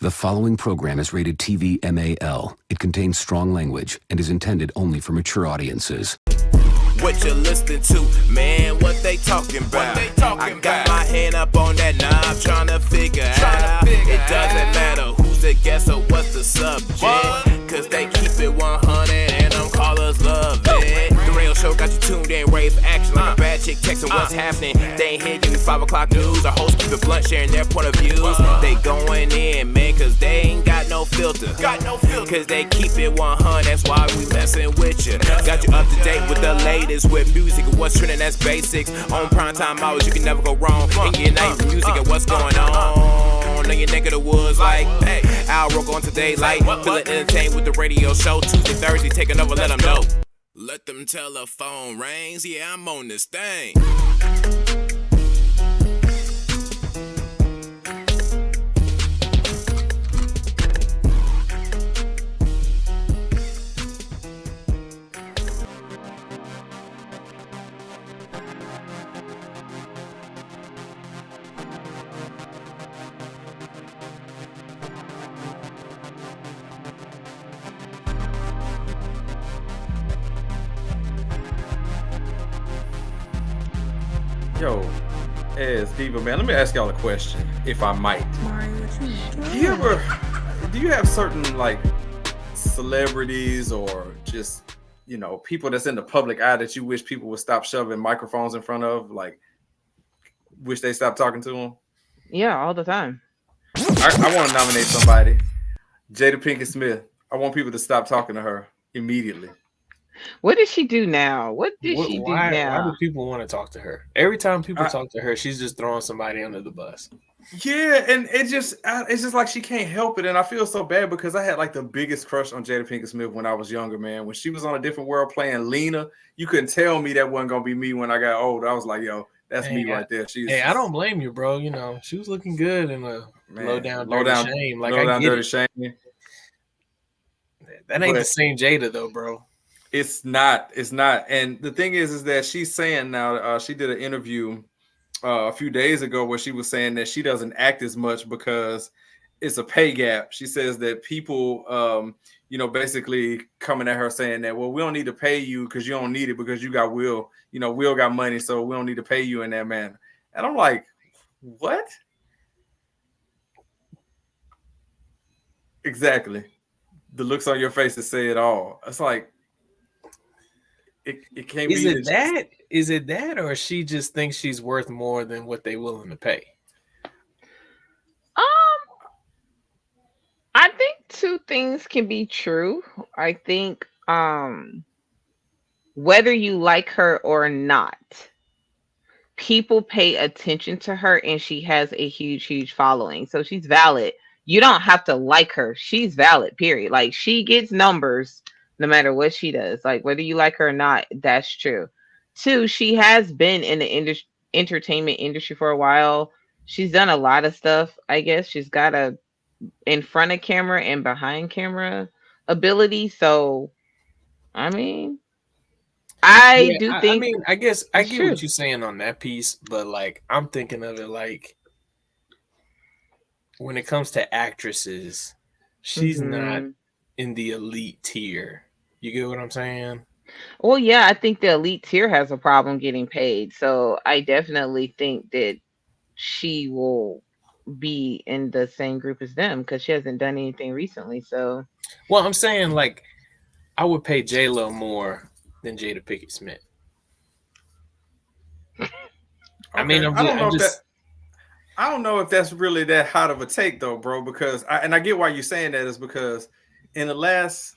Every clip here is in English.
The following program is rated TV MAL. It contains strong language and is intended only for mature audiences. What you listening to, man? What they talking about? I got my hand up on that knob, trying to figure out. It doesn't matter who's the guest or what's the subject, cause they keep it 100 and them callers love it. The real show got you tuned in, ready for action like a bad chick texting what's happening. They ain't here giving 5 o'clock news. Our hosts keep it blunt, sharing their point of views. They going in, man, cause they ain't got no filter. Cause they keep it 100, that's why we messing with you. Got you up to date with the latest with music and what's trending, that's basics. On primetime hours, you can never go wrong. And get night music and what's going on in your neck of the woods, like, hey, Al Rogo on today, like, feeling entertained with the radio show. Tuesday, Thursday, taking over, let them know. Let them telephone rings, yeah, I'm on this thing. Yo, as Diva, man, let me ask y'all a question, if I might. Do you have certain, like, celebrities or just, you know, people that's in the public eye that you wish people would stop shoving microphones in front of? Like, wish they stopped talking to them? Yeah, all the time. I want to nominate somebody. Jada Pinkett Smith. I want people to stop talking to her immediately. What does she do now? What did she do now? Why do people want to talk to her? Every time people talk to her, she's just throwing somebody under the bus. Yeah, and it's just like she can't help it, and I feel so bad because I had like the biggest crush on Jada Pinkett Smith when I was younger, man. When she was on A Different World playing Lena, you couldn't tell me that wasn't gonna be me when I got older. I was like, yo, that's me right there. I don't blame you, bro. You know, she was looking good in a low down shame. Like, low down dirty shame. That ain't the same Jada though, bro. It's not. And the thing is that she's saying now, she did an interview a few days ago where she was saying that she doesn't act as much because it's a pay gap. She says that people, basically coming at her saying that, well, we don't need to pay you because you don't need it because you got Will. You know, Will got money, so we don't need to pay you in that manner. And I'm like, what? Exactly. The looks on your face to say it all. It's like, It can't be. Is it that, or she just thinks she's worth more than what they willing to pay? I think two things can be true. I think whether you like her or not, people pay attention to her, and she has a huge following. So she's valid. You don't have to like her. She's valid, period. Like, she gets numbers no matter what she does. Like, whether you like her or not, that's true. Two, she has been in the entertainment industry for a while. She's done a lot of stuff, I guess. She's got a in front of camera and behind camera ability. So, I mean, I guess I get what you're saying on that piece, but, like, I'm thinking of it like, when it comes to actresses, she's not in the elite tier. You get what I'm saying? Well, yeah, I think the elite tier has a problem getting paid. So I definitely think that she will be in the same group as them because she hasn't done anything recently. So, well, I'm saying, like, I would pay J-Lo more than Jada Pinkett Smith. Okay. I mean, I don't know if that's really that hot of a take, though, bro, because I get why you're saying that is because in the last,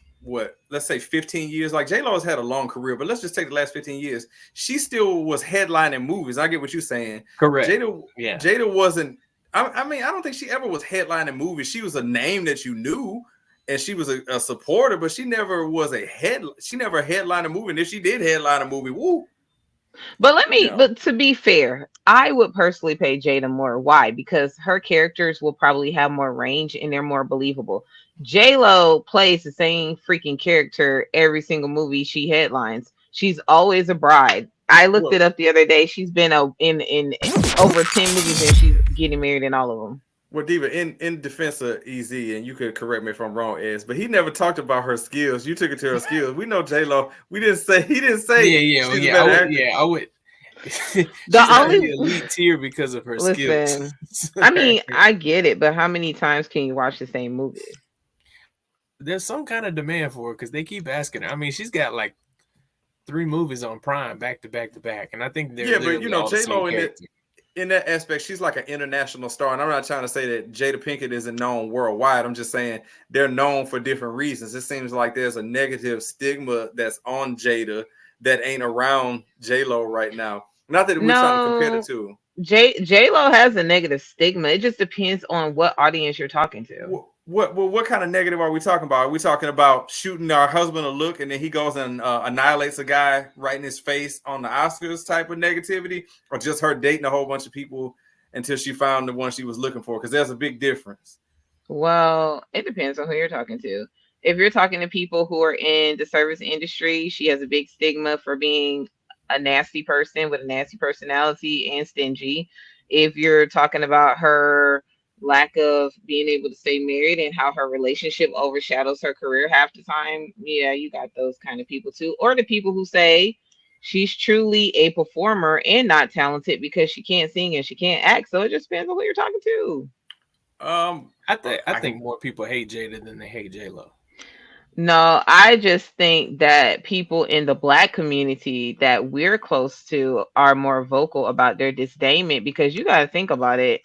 let's say 15 years, like, J-Lo has had a long career, but let's just take the last 15 years. She still was headlining movies. I get what you're saying. Correct. Jada wasn't, I mean, I don't think she ever was headlining movies. She was a name that you knew, and she was a supporter, but she never was she never headlined a movie. And if she did headline a movie, woo. But but to be fair, I would personally pay Jada more. Why? Because her characters will probably have more range and they're more believable. J-Lo plays the same freaking character every single movie she headlines. She's always a bride. I looked it up the other day. She's been in over 10 movies and she's getting married in all of them. Well, Diva, in defense of EZ, and you could correct me if I'm wrong, Ez, but he never talked about her skills. You took it to her skills. We know J-Lo. He didn't say she's a better actor. I would. She's The only only elite tier because of her skills. I mean, I get it, but how many times can you watch the same movie? There's some kind of demand for it because they keep asking her. I mean, she's got like 3 movies on Prime back to back to back, and I think they're but you know, J-Lo in that aspect, she's like an international star. And I'm not trying to say that Jada Pinkett isn't known worldwide. I'm just saying they're known for different reasons. It seems like there's a negative stigma that's on Jada that ain't around J-Lo right now. Not that we're trying to compare the two. J-Lo has a negative stigma. It just depends on what audience you're talking to. What kind of negative are we talking about? Are we talking about shooting our husband a look and then he goes and annihilates a guy right in his face on the Oscars type of negativity, or just her dating a whole bunch of people until she found the one she was looking for? Because there's a big difference. Well, it depends on who you're talking to. If you're talking to people who are in the service industry, she has a big stigma for being a nasty person with a nasty personality and stingy. If you're talking about her lack of being able to stay married and how her relationship overshadows her career half the time, yeah, you got those kind of people too. Or the people who say she's truly a performer and not talented because she can't sing and she can't act. So it just depends on who you're talking to. I think more people hate Jada than they hate J-Lo. No, I just think that people in the Black community that we're close to are more vocal about their disdainment, because you got to think about it.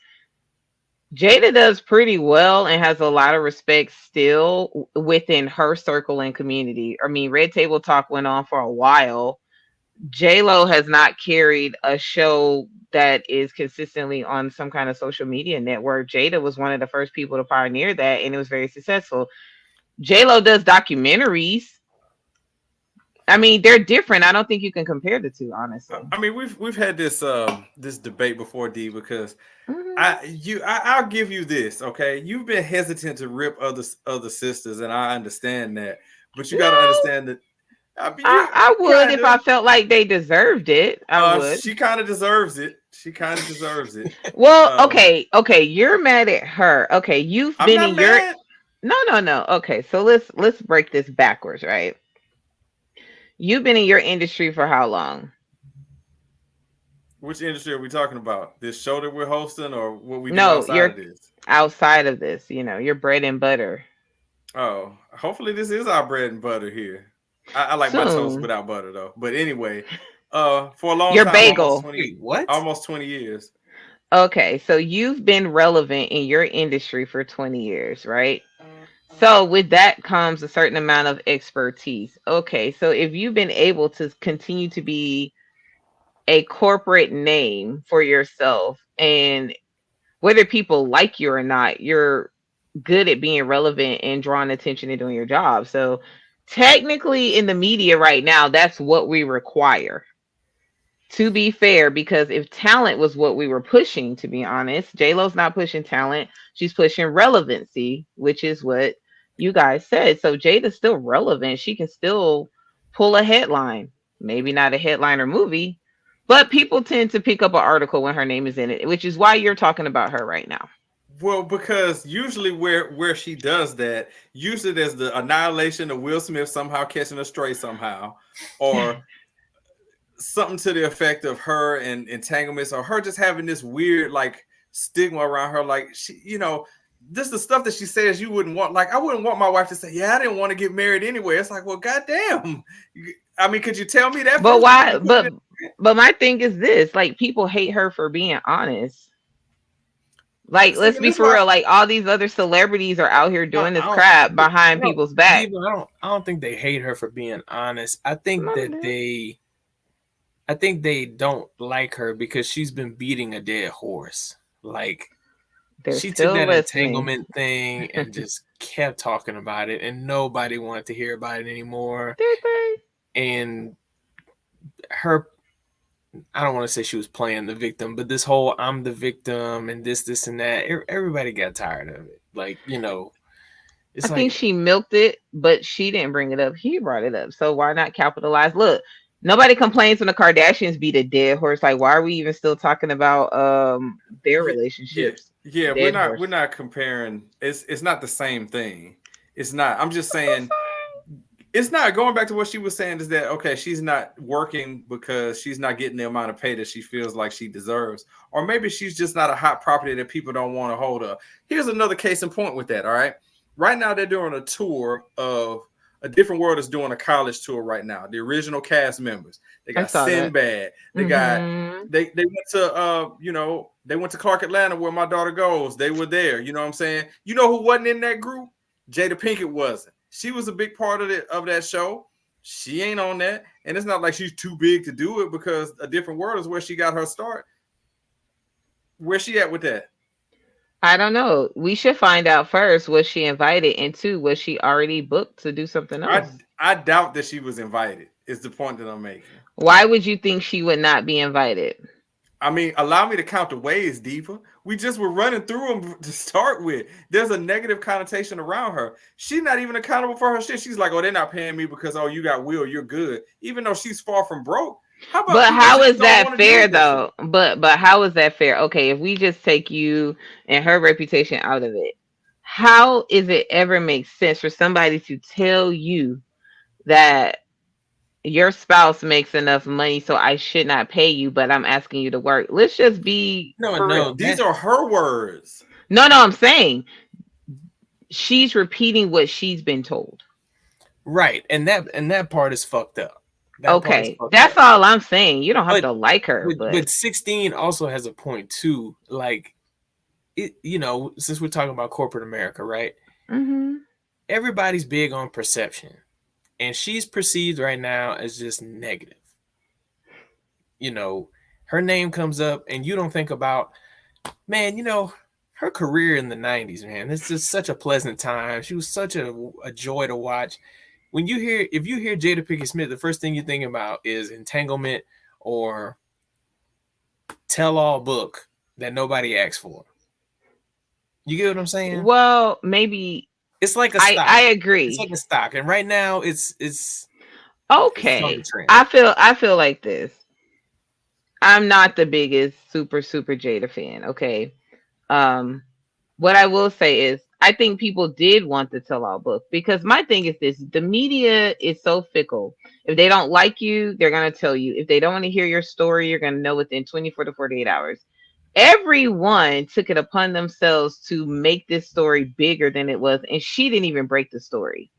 Jada does pretty well and has a lot of respect still within her circle and community. I mean, Red Table Talk went on for a while. J-Lo has not carried a show that is consistently on some kind of social media network. Jada was one of the first people to pioneer that, and it was very successful. J-Lo does documentaries. I mean, they're different. I don't think you can compare the two, honestly. I mean, we've had this this debate before, D, because I'll give you this, okay? You've been hesitant to rip other sisters, and I understand that, but you got to understand that. I would if I felt like they deserved it. I would. She kind of deserves it. Well, okay. You're mad at her. Okay, you've been in your. No. Okay, so let's break this backwards, right? You've been in your industry for how long? Which industry are we talking about? This show that we're hosting, or what we do outside of this? Outside of this, your bread and butter. Oh, hopefully this is our bread and butter here. I like my toast without butter though. But anyway, for a long time, your bagel. Almost 20 years. Okay, so you've been relevant in your industry for 20 years, right? So with that comes a certain amount of expertise. Okay, so if you've been able to continue to be a corporate name for yourself, and whether people like you or not, you're good at being relevant and drawing attention and doing your job. So technically in the media right now, that's what we require. To be fair, because if talent was what we were pushing, to be honest, J-Lo's not pushing talent. She's pushing relevancy, which is what you guys said. So Jada's still relevant. She can still pull a headline. Maybe not a headliner movie, but people tend to pick up an article when her name is in it, which is why you're talking about her right now. Well, because usually where she does that, usually there's the annihilation of Will Smith somehow catching a stray somehow, or something to the effect of her and entanglements, or her just having this weird like stigma around her. Like she, this the stuff that she says you wouldn't want. Like I wouldn't want my wife to say, "Yeah, I didn't want to get married anyway." It's like, well, goddamn. I mean, could you tell me that? But why? But my thing is this: like, people hate her for being honest. Like, let's be for real. Like, all these other celebrities are out here doing this crap behind people's back. I don't think they hate her for being honest. I think they don't like her because she's been beating a dead horse. Like, she took that entanglement thing and just kept talking about it, and nobody wanted to hear about it anymore. Did they? And her, I don't want to say she was playing the victim, but this whole I'm the victim and this and that, everybody got tired of it. Like, I think she milked it, but she didn't bring it up. He brought it up. So why not capitalize? Look, Nobody complains when the Kardashians beat a dead horse. Like, why are we even still talking about their Yeah, yeah, relationships? yeah. Dead We're horse. not comparing. It's not the same thing. It's not. I'm just What the saying it's not. Going back to what she was saying is that okay, she's not working because she's not getting the amount of pay that she feels like she deserves, or maybe she's just not a hot property that people don't want to hold up. Here's another case in point with that. All right, right now they're doing a tour of A Different World is doing a college tour right now. The original cast members. They I got saw that. Sinbad. They got they went to they went to Clark Atlanta where my daughter goes. They were there. You know what I'm saying? You know who wasn't in that group? Jada Pinkett wasn't. She was a big part of that show. She ain't on that. And it's not like she's too big to do it because A Different World is where she got her start. Where's she at with that? I don't know. We should find out first. Was she invited? And two, was she already booked to do something else? I doubt that she was invited, is the point that I'm making. Why would you think she would not be invited? I mean, allow me to count the ways, Diva. We just were running through them to start with. There's a negative connotation around her. She's not even accountable for her shit. She's like, oh, they're not paying me because, oh, you got will, you're good. Even though she's far from broke. But how is that fair though? But how is that fair? Okay, if we just take you and her reputation out of it, how is it ever make sense for somebody to tell you that your spouse makes enough money so I should not pay you, but I'm asking you to work? Let's just be no. These are her words. No, I'm saying she's repeating what she's been told. Right, and that part is fucked up. Okay, that's all I'm saying. You don't have to like her, but 16 also has a point too. Like, it, since we're talking about corporate America, right? Mm-hmm. Everybody's big on perception, and she's perceived right now as just negative. Her name comes up, and you don't think about, man. Her career in the 90s, man. It's just such a pleasant time. She was such a joy to watch. If you hear Jada Pinkett Smith, the first thing you think about is Entanglement or tell-all book that nobody asked for. You get what I'm saying? Well, maybe it's like a stock. I agree. It's like a stock, and right now it's okay. It's I feel like this. I'm not the biggest super Jada fan. Okay. What I will say is I think people did want the tell-all book because my thing is this: the media is so fickle. If they don't like you, they're gonna tell you. If they don't want to hear your story, you're gonna know within 24 to 48 hours. Everyone took it upon themselves to make this story bigger than it was, and she didn't even break the story.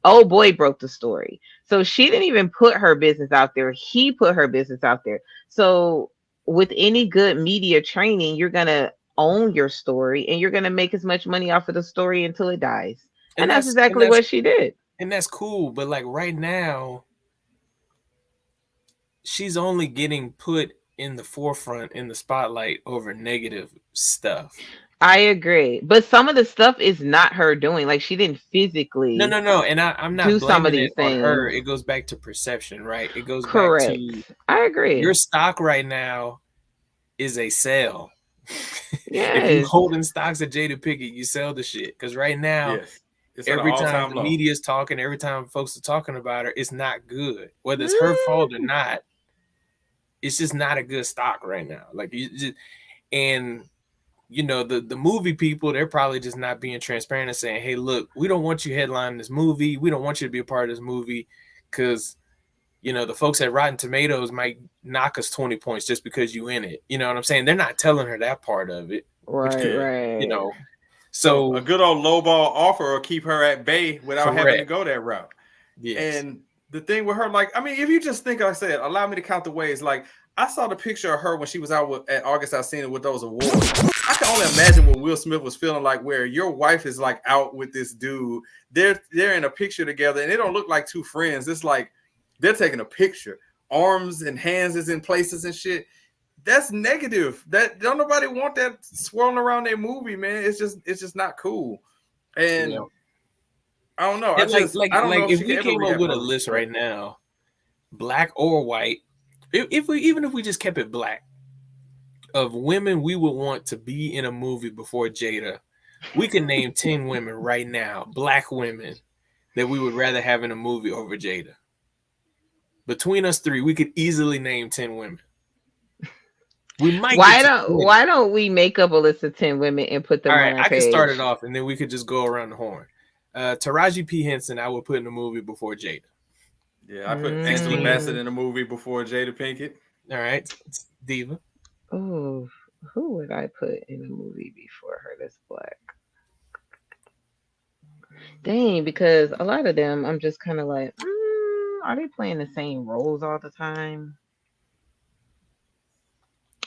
Oh boy, broke the story. So she didn't even put her business out there. He put her business out there. So with any good media training, you're gonna own your story and you're going to make as much money off of the story until it dies. And that's exactly what she did. And that's cool. But like right now, she's only getting put in the forefront, in the spotlight over negative stuff. I agree. But some of the stuff is not her doing. Like she didn't physically. No. And I'm not do some of these things. On her. It goes back to perception, right? It goes back to. I agree. Your stock right now is a sale. Yes. If you're holding stocks at Jada Pinkett, you sell the shit. Because right now, every time the media's talking, every time folks are talking about her, it's not good. Whether it's her fault or not, it's just not a good stock right now. Like the movie people, they're probably just not being transparent and saying, hey, look, we don't want you headlining this movie. We don't want you to be a part of this movie because the folks at Rotten Tomatoes might knock us 20 points just because you in it. You know what I'm saying? They're not telling her that part of it. Right. So a good old lowball offer will keep her at bay without having to go that route. Yes. And the thing with her, like, I mean, if you just think, like I said, allow me to count the ways. Like, I saw the picture of her when she was out at August Alsina with those awards. I can only imagine what Will Smith was feeling like, where your wife is like out with this dude. They're in a picture together, and they don't look like two friends. It's like they're taking a picture. Arms and hands is in places and shit. That's negative. That don't nobody want that swirling around their movie, man. It's just not cool. And I don't know. I don't know if we came up with a list right now, black or white, if we just kept it black, of women we would want to be in a movie before Jada, we can name 10 women right now, black women, that we would rather have in a movie over Jada. Between us three, we could easily name 10 women. We might. Why don't we make up a list of 10 women and put them on our I page? can start it off, and then we could just go around the horn. Taraji P. Henson, I would put in the movie before Jada. Yeah, I put Angela Bassett in the movie before Jada Pinkett. All right, Diva. Oh, who would I put in the movie before her that's black? Dang, because a lot of them, I'm just kind of like, are they playing the same roles all the time?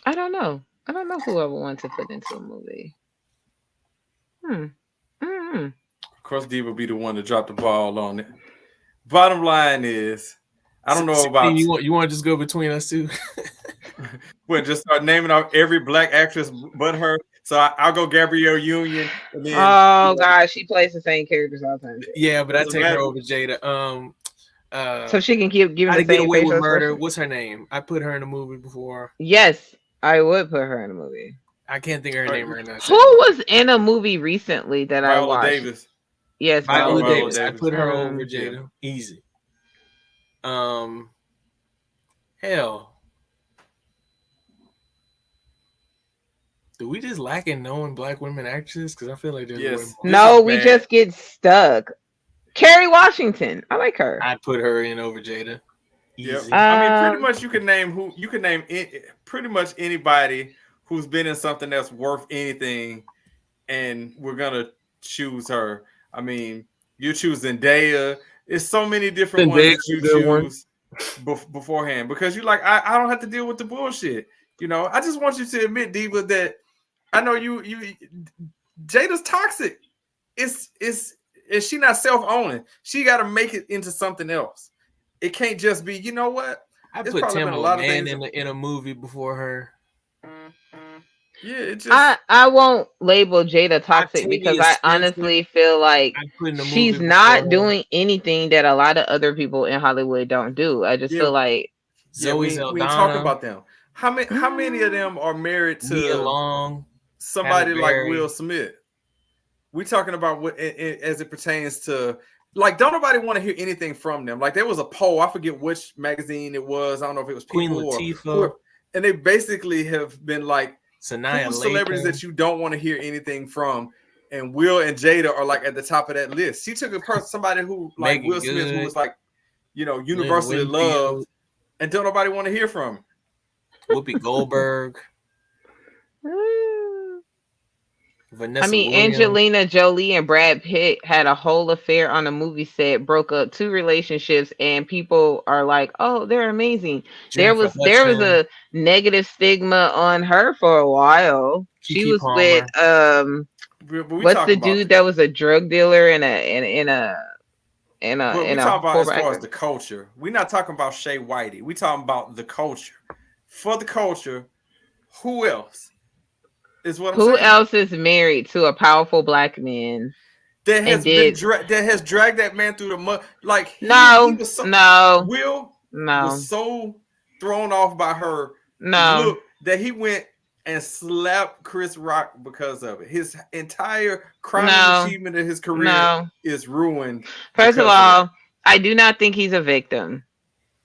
I don't know. I don't know who I would want to put into a movie. Of course, Diva would be the one to drop the ball on it. Bottom line is, I don't know about you want to just go between us two. We'll just start naming out every black actress but her. So I'll go Gabrielle Union. And then, gosh, she plays the same characters all the time. Yeah, but I take her over Jada. So she can keep giving the Get same Away with facial Murder. expression? What's her name? I put her in a movie before. Yes, I would put her in a movie. I can't think of her name right now. Who was in a movie recently that I Viola watched? Davis. Yes, Viola Davis. I put her over Jada. Easy. Hell. Do we just lack in knowing black women actresses? Because I feel like there's no, we just get stuck. Kerry Washington, I like her. I'd put her in over Jada. Yep. I mean, pretty much you can name pretty much anybody who's been in something that's worth anything, and we're gonna choose her. I mean, you choose Zendaya. There's so many different ones that you choose beforehand because you're like, I don't have to deal with the bullshit. You know, I just want you to admit, Diva, that I know you Jada's toxic. Is she not self-owning? She got to make it into something else. It can't just be, you know what? I put Tamala Man in a movie before her. Yeah, it just I won't label Jada toxic because I honestly feel like she's not doing anything that a lot of other people in Hollywood don't do. I just feel like Zoe Saldana. We talk about them. How many of them are married to somebody like Will Smith? We talking about what as it pertains to, like, don't nobody want to hear anything from them. Like, there was a poll, I forget which magazine it was. I don't know if it was Queen Latifah, and they basically have been like, Sanaya who's celebrities that you don't want to hear anything from? And Will and Jada are like at the top of that list. She took somebody who like Will Smith, who was like, you know, universally loved, and don't nobody want to hear from him. Whoopi Goldberg. Vanessa Williams. Angelina Jolie and Brad Pitt had a whole affair on a movie set, broke up 2 relationships, and people are like, "Oh, they're amazing." There was a negative stigma on her for a while. Kiki she was Palmer. with what's the dude that was a drug dealer in a we talk about as far as the culture. We're not talking about Shea Whitey. We talking about the culture. For the culture, who else? Who else is married to a powerful black man that has dragged that man through the mud? Like Will was so thrown off by her look that he went and slapped Chris Rock because of it. His entire crime achievement of his career is ruined. First of all, I do not think he's a victim.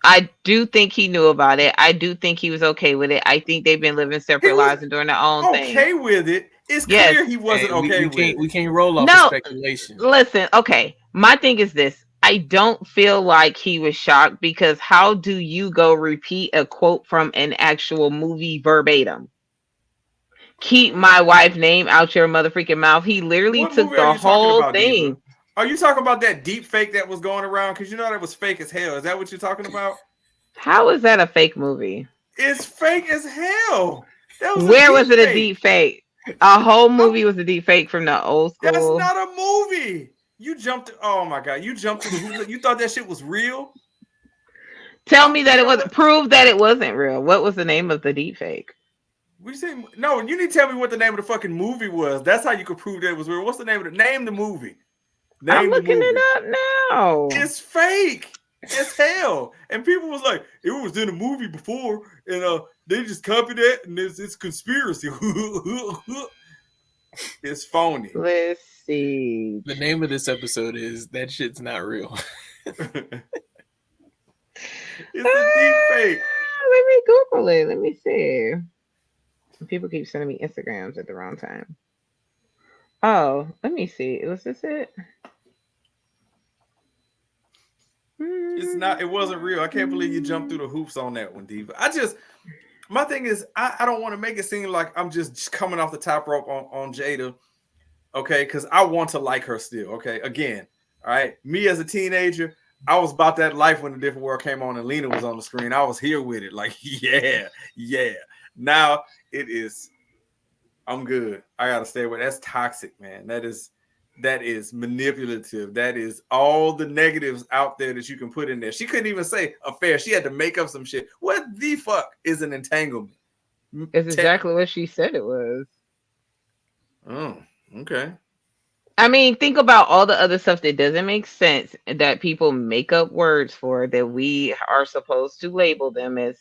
I do think he knew about it. I do think he was okay with it. I think they've been living separate lives and doing their own thing. Okay with it. It's clear he wasn't okay with it. We can't roll off speculation. Listen, okay. My thing is this. I don't feel like he was shocked because how do you go repeat a quote from an actual movie verbatim? Keep my wife's name out your motherfucking mouth. He literally took the whole thing. Diva? Are you talking about that deep fake that was going around? Because you know that was fake as hell. Is that what you're talking about? How is that a fake movie? It's fake as hell. Where was it a deep fake? A whole movie was a deep fake from the old school. That's not a movie. You jumped. Oh my god! You jumped. You thought that shit was real? Tell me that it wasn't. Prove that it wasn't real. What was the name of the deep fake? We say no. You need to tell me what the name of the fucking movie was. That's how you could prove that it was real. What's the name of name the movie? I'm looking it up now. It's fake as hell. And people was like, it was in a movie before, and they just copied that, and it's conspiracy. It's phony. Let's see. The name of this episode is That Shit's Not Real. It's a deep fake. Let me Google it. Let me see. People keep sending me Instagrams at the wrong time. Oh, let me see. Was this it? It's not. It wasn't real. I can't believe you jumped through the hoops on that one, Diva. My thing is, I don't want to make it seem like I'm just coming off the top rope on Jada, okay? Because I want to like her still, okay? Again, all right? Me as a teenager, I was about that life when The Different World came on and Lena was on the screen. I was here with it. Like, yeah. Now it is, I'm good. I got to stay away. That's toxic, man. That is manipulative. That is all the negatives out there that you can put in there. She couldn't even say affair. She had to make up some shit. What the fuck is an entanglement? It's exactly what she said it was. Oh, okay. I mean, think about all the other stuff that doesn't make sense that people make up words for that we are supposed to label them as,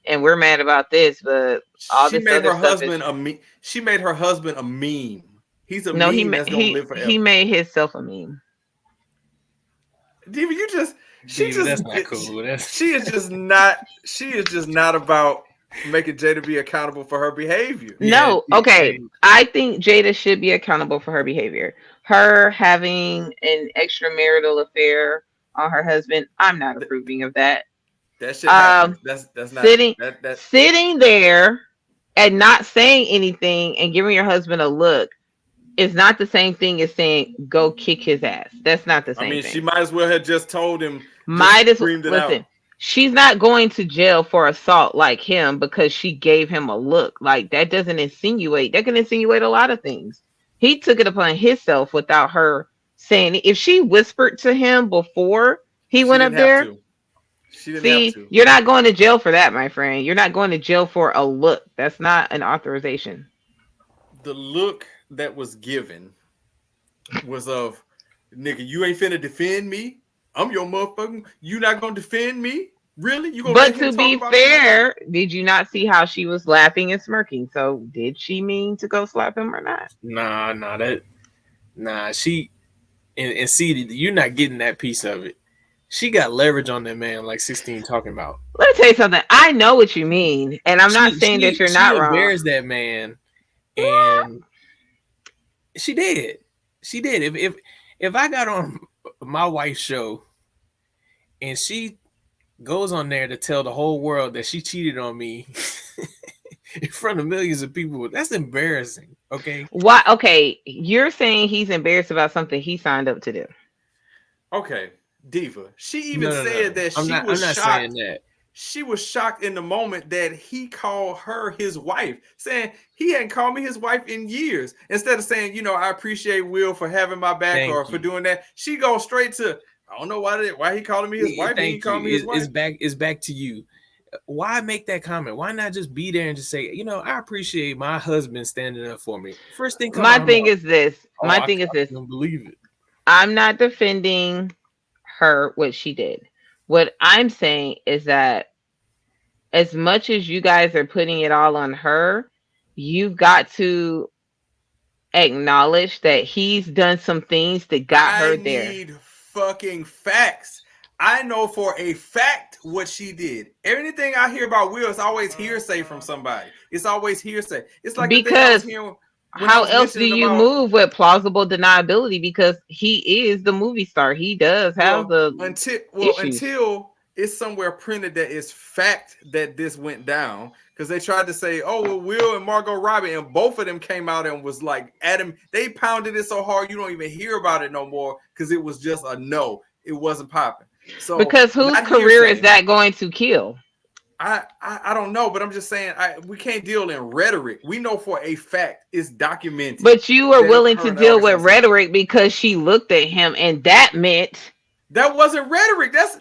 and we're mad about this, but all she this made other her stuff husband a meme. She made her husband a meme. He's a meme that's gonna live forever. He made himself a meme. Diva, that's not cool. She is just not about making Jada be accountable for her behavior. No, okay. I think Jada should be accountable for her behavior. Her having an extramarital affair on her husband, I'm not approving of that. That shit happens. That's not sitting there and not saying anything and giving your husband a look is not the same thing as saying go kick his ass. That's not the same thing. She might as well have just told him. Listen. She's not going to jail for assault like him because she gave him a look. Like that doesn't insinuate. That can insinuate a lot of things. He took it upon himself without her saying it. If she whispered to him before he went up there, you're not going to jail for that, my friend. You're not going to jail for a look. That's not an authorization. The look that was given was of, nigga, you ain't finna defend me. I'm your motherfucker. You not gonna defend me? Really? You gonna? But to be fair, did you not see how she was laughing and smirking? So did she mean to go slap him or not? She and see, you're not getting that piece of it. She got leverage on that man, like 16 talking about. Let me tell you something. I know what you mean, and I'm not saying that you're not wrong. She embarrassed that man, and she did. She did. If I got on my wife's show and she goes on there to tell the whole world that she cheated on me in front of millions of people, that's embarrassing. Okay. Why? Okay, you're saying he's embarrassed about something he signed up to do. Okay, Diva. She even said that I'm not shocked. Saying that. She was shocked in the moment that he called her his wife, saying he hadn't called me his wife in years. Instead of saying, I appreciate Will for having my back for doing that, she goes straight to, I don't know why he calling me his wife. He called me his wife. It's back to you. Why make that comment? Why not just be there and just say, I appreciate my husband standing up for me. First thing. My thing is this. I don't believe it. I'm not defending her what she did. What I'm saying is that as much as you guys are putting it all on her, you've got to acknowledge that he's done some things that got her there. I need fucking facts. I know for a fact what she did. Anything I hear about Will is always hearsay from somebody. It's always hearsay. It's like because how else do you move with plausible deniability? Because he is the movie star. He does have until it's somewhere printed that it's fact that this went down. Because they tried to say, Will and Margot Robbie, and both of them came out and was like, Adam, they pounded it so hard you don't even hear about it no more because it was just a no. It wasn't popping. So because whose career is that going to kill? I don't know, but I'm just saying we can't deal in rhetoric. We know for a fact it's documented. But you are willing to deal with rhetoric because she looked at him, and that meant that wasn't rhetoric. That's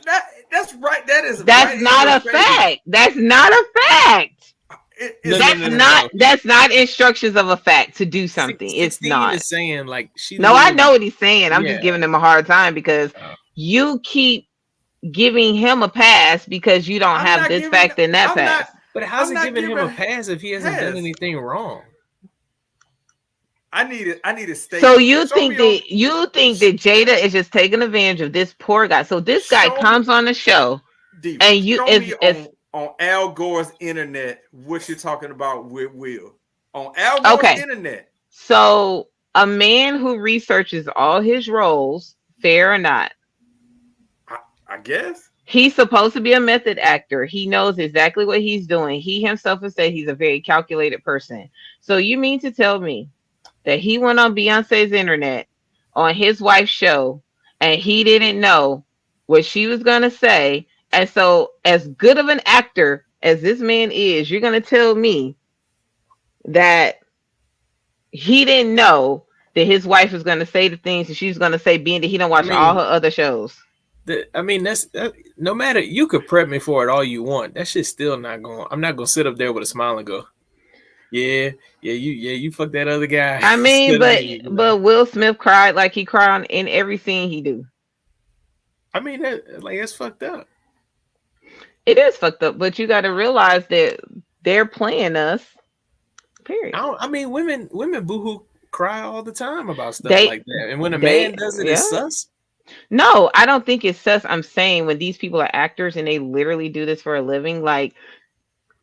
right. That's not a fact. That's not a fact. That's not instructions of a fact to do something. It's not. Is saying like she. No, I know what he's saying. I'm just giving him a hard time because you keep giving him a pass because you don't have this fact and that fact. But how's it giving him a pass if he hasn't done anything wrong? I need a statement. So you think that Jada is just taking advantage of this poor guy? So this guy comes on the show Diva, And you show is me on Al Gore's internet what you're talking about with Will. On Al Gore's internet. So a man who researches all his roles, fair or not, I guess. He's supposed to be a method actor. He knows exactly what he's doing. He himself has said he's a very calculated person. So you mean to tell me that he went on Beyonce's internet on his wife's show and he didn't know what she was going to say? And so, as good of an actor as this man is, you're going to tell me that he didn't know that his wife was going to say the things that she's going to say, being that he don't watch all her other shows. That's no matter. You could prep me for it all you want. That shit's still not going. I'm not gonna sit up there with a smile and go, you fuck that other guy. I mean, but Will Smith cried like he cried in every scene he do. I mean, that's fucked up. It is fucked up, but you got to realize that they're playing us. Period. I mean, women boohoo cry all the time about stuff like that, and when a man does it, it's sus. No, I don't think it's sus. I'm saying when these people are actors and they literally do this for a living, like,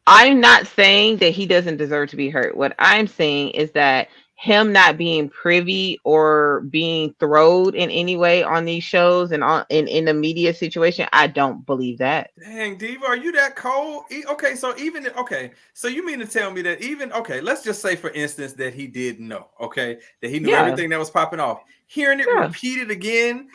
I'm not saying that he doesn't deserve to be hurt. What I'm saying is that him not being privy or being thrown in any way on these shows and in the media situation, I don't believe that. Dang, Diva, are you that cold? Okay, so you mean to tell me that let's just say, for instance, that he did know, that he knew everything that was popping off. Hearing it repeated again,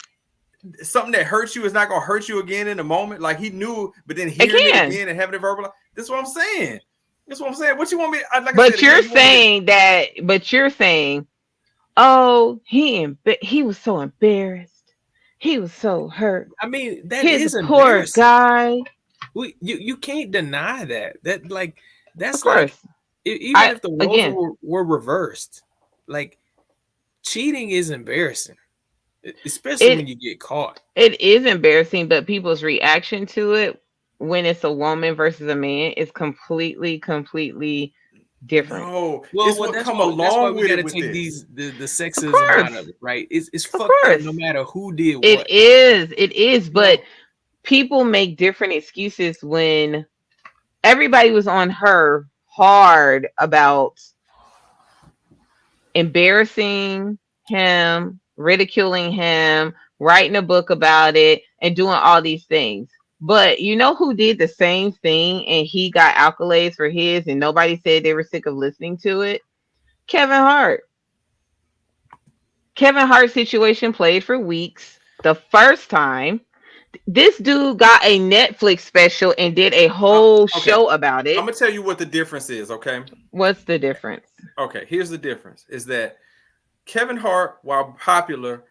something that hurts you is not gonna hurt you again in a moment. Like, he knew, but then hearing it again and having it verbal. This is what I'm saying. What you want me? But you're saying, oh, he was so embarrassed. He was so hurt. I mean, that His is poor guy. You can't deny that. That's of course. Like, even if the roles were reversed, like, cheating is embarrassing. Especially when you get caught. It is embarrassing, but people's reaction to it when it's a woman versus a man is completely different. No, that's why we got to take the sexism out of it, right? It's fucked up no matter who did what. It is, but people make different excuses when everybody was on her hard about embarrassing him, ridiculing him, writing a book about it, and doing all these things. But you know who did the same thing and he got accolades for his and nobody said they were sick of listening to it? Kevin Hart. Kevin Hart's situation played for weeks. The first time, this dude got a Netflix special and did a whole show about it. I'm gonna tell you what the difference is, okay? What's the difference? Okay, here's the difference: is that Kevin Hart, while popular,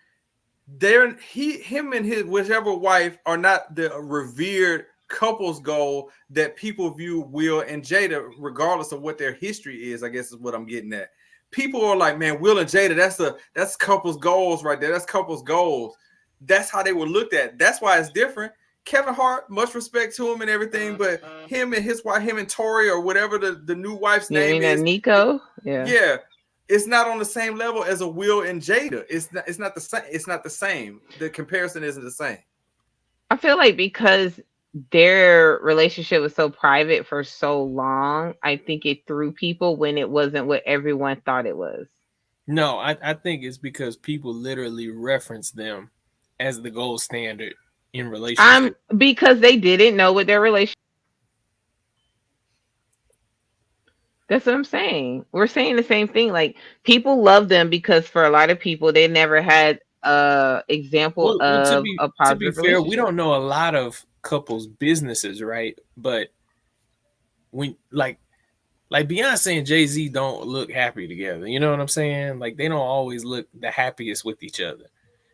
him and his whichever wife are not the revered couples goal that people view Will and Jada, regardless of what their history is. I guess is what I'm getting at. People are like, man, Will and Jada, that's couples goals right there. That's couples goals. That's how they were looked at. That's why it's different. Kevin Hart, much respect to him and everything, but him and his wife, him and Tori or whatever the new wife's name is, Nico. Yeah. It's not on the same level as a Will and Jada. It's not the same. It's not the same. The comparison isn't the same. I feel like because their relationship was so private for so long, I think it threw people when it wasn't what everyone thought it was. No, I think it's because people literally reference them as the gold standard in relationships. Because they didn't know what their relationship. That's what I'm saying. We're saying the same thing. Like, people love them because for a lot of people, they never had example of a positive. To be fair, we don't know a lot of couples' businesses, right? But when like Beyonce and Jay-Z don't look happy together. You know what I'm saying? Like, they don't always look the happiest with each other.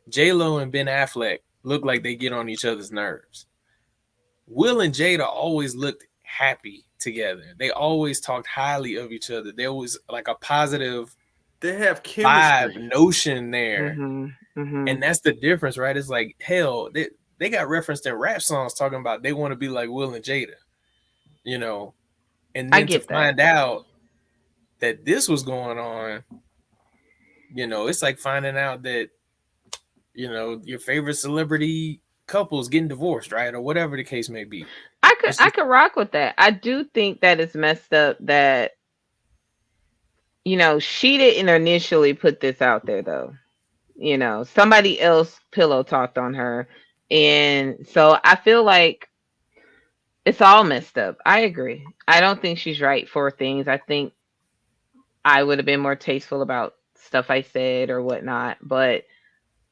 J-Lo and Ben Affleck look like they get on each other's nerves. Will and Jada always looked happy together. They always talked highly of each other. There was like a positive, they have chemistry notion there. And that's the difference, right? It's like, hell, they got referenced in rap songs talking about they want to be like Will and Jada, you know. And then to find out that this was going on, you know, it's like finding out that, you know, your favorite celebrity couples getting divorced, right, or whatever the case may be. I could rock with that. I do think that it's messed up that she didn't initially put this out there though. Somebody else pillow talked on her, and so I feel like it's all messed up. I agree. I don't think she's right for things. I think I would have been more tasteful about stuff I said or whatnot, but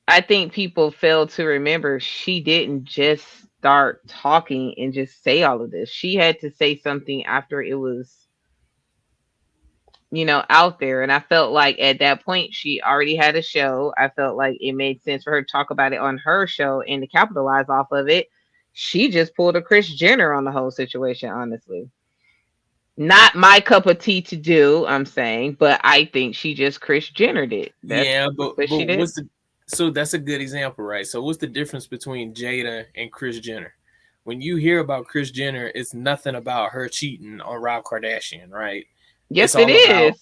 I think people fail to remember she didn't just start talking and just say all of this. She had to say something after it was, out there. And I felt like at that point she already had a show. I felt like it made sense for her to talk about it on her show and to capitalize off of it. She just pulled a Kris Jenner on the whole situation, honestly. Not my cup of tea to do, I'm saying, but I think she just Kris Jennered it. But she did. So that's a good example, right? So what's the difference between Jada and Kris Jenner? When you hear about Kris Jenner, it's nothing about her cheating on Rob Kardashian, right? Yes, it is.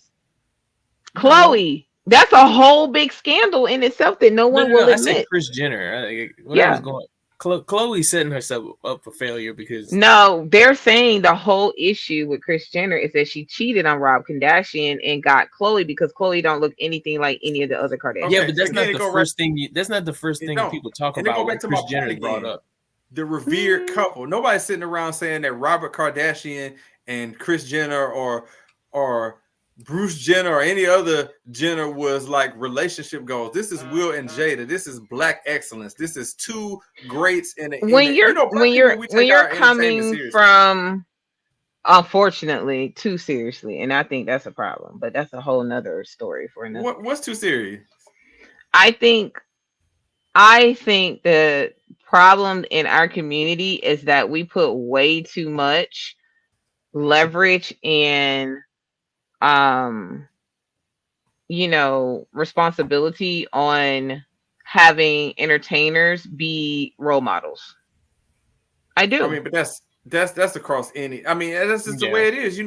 Khloe. That's a whole big scandal in itself that no one will admit. I said Kris Jenner. Khloe setting herself up for failure because no, they're saying the whole issue with Kris Jenner is that she cheated on Rob Kardashian and got Khloe because Khloe don't look anything like any of the other Kardashians. Yeah, but that's not the first thing. That's not the first thing people talk about. When Kris Jenner brought up the revered couple. Nobody's sitting around saying that Robert Kardashian and Kris Jenner or Bruce Jenner or any other Jenner was like relationship goals. This is Will and Jada. This is black excellence. This is two greats when you're coming from, unfortunately, too seriously, and I think that's a problem. But that's a whole nother story for another. What's too serious? I think the problem in our community is that we put way too much leverage and responsibility on having entertainers be role models. I do. I mean, but that's across any. I mean, that's just the way it is.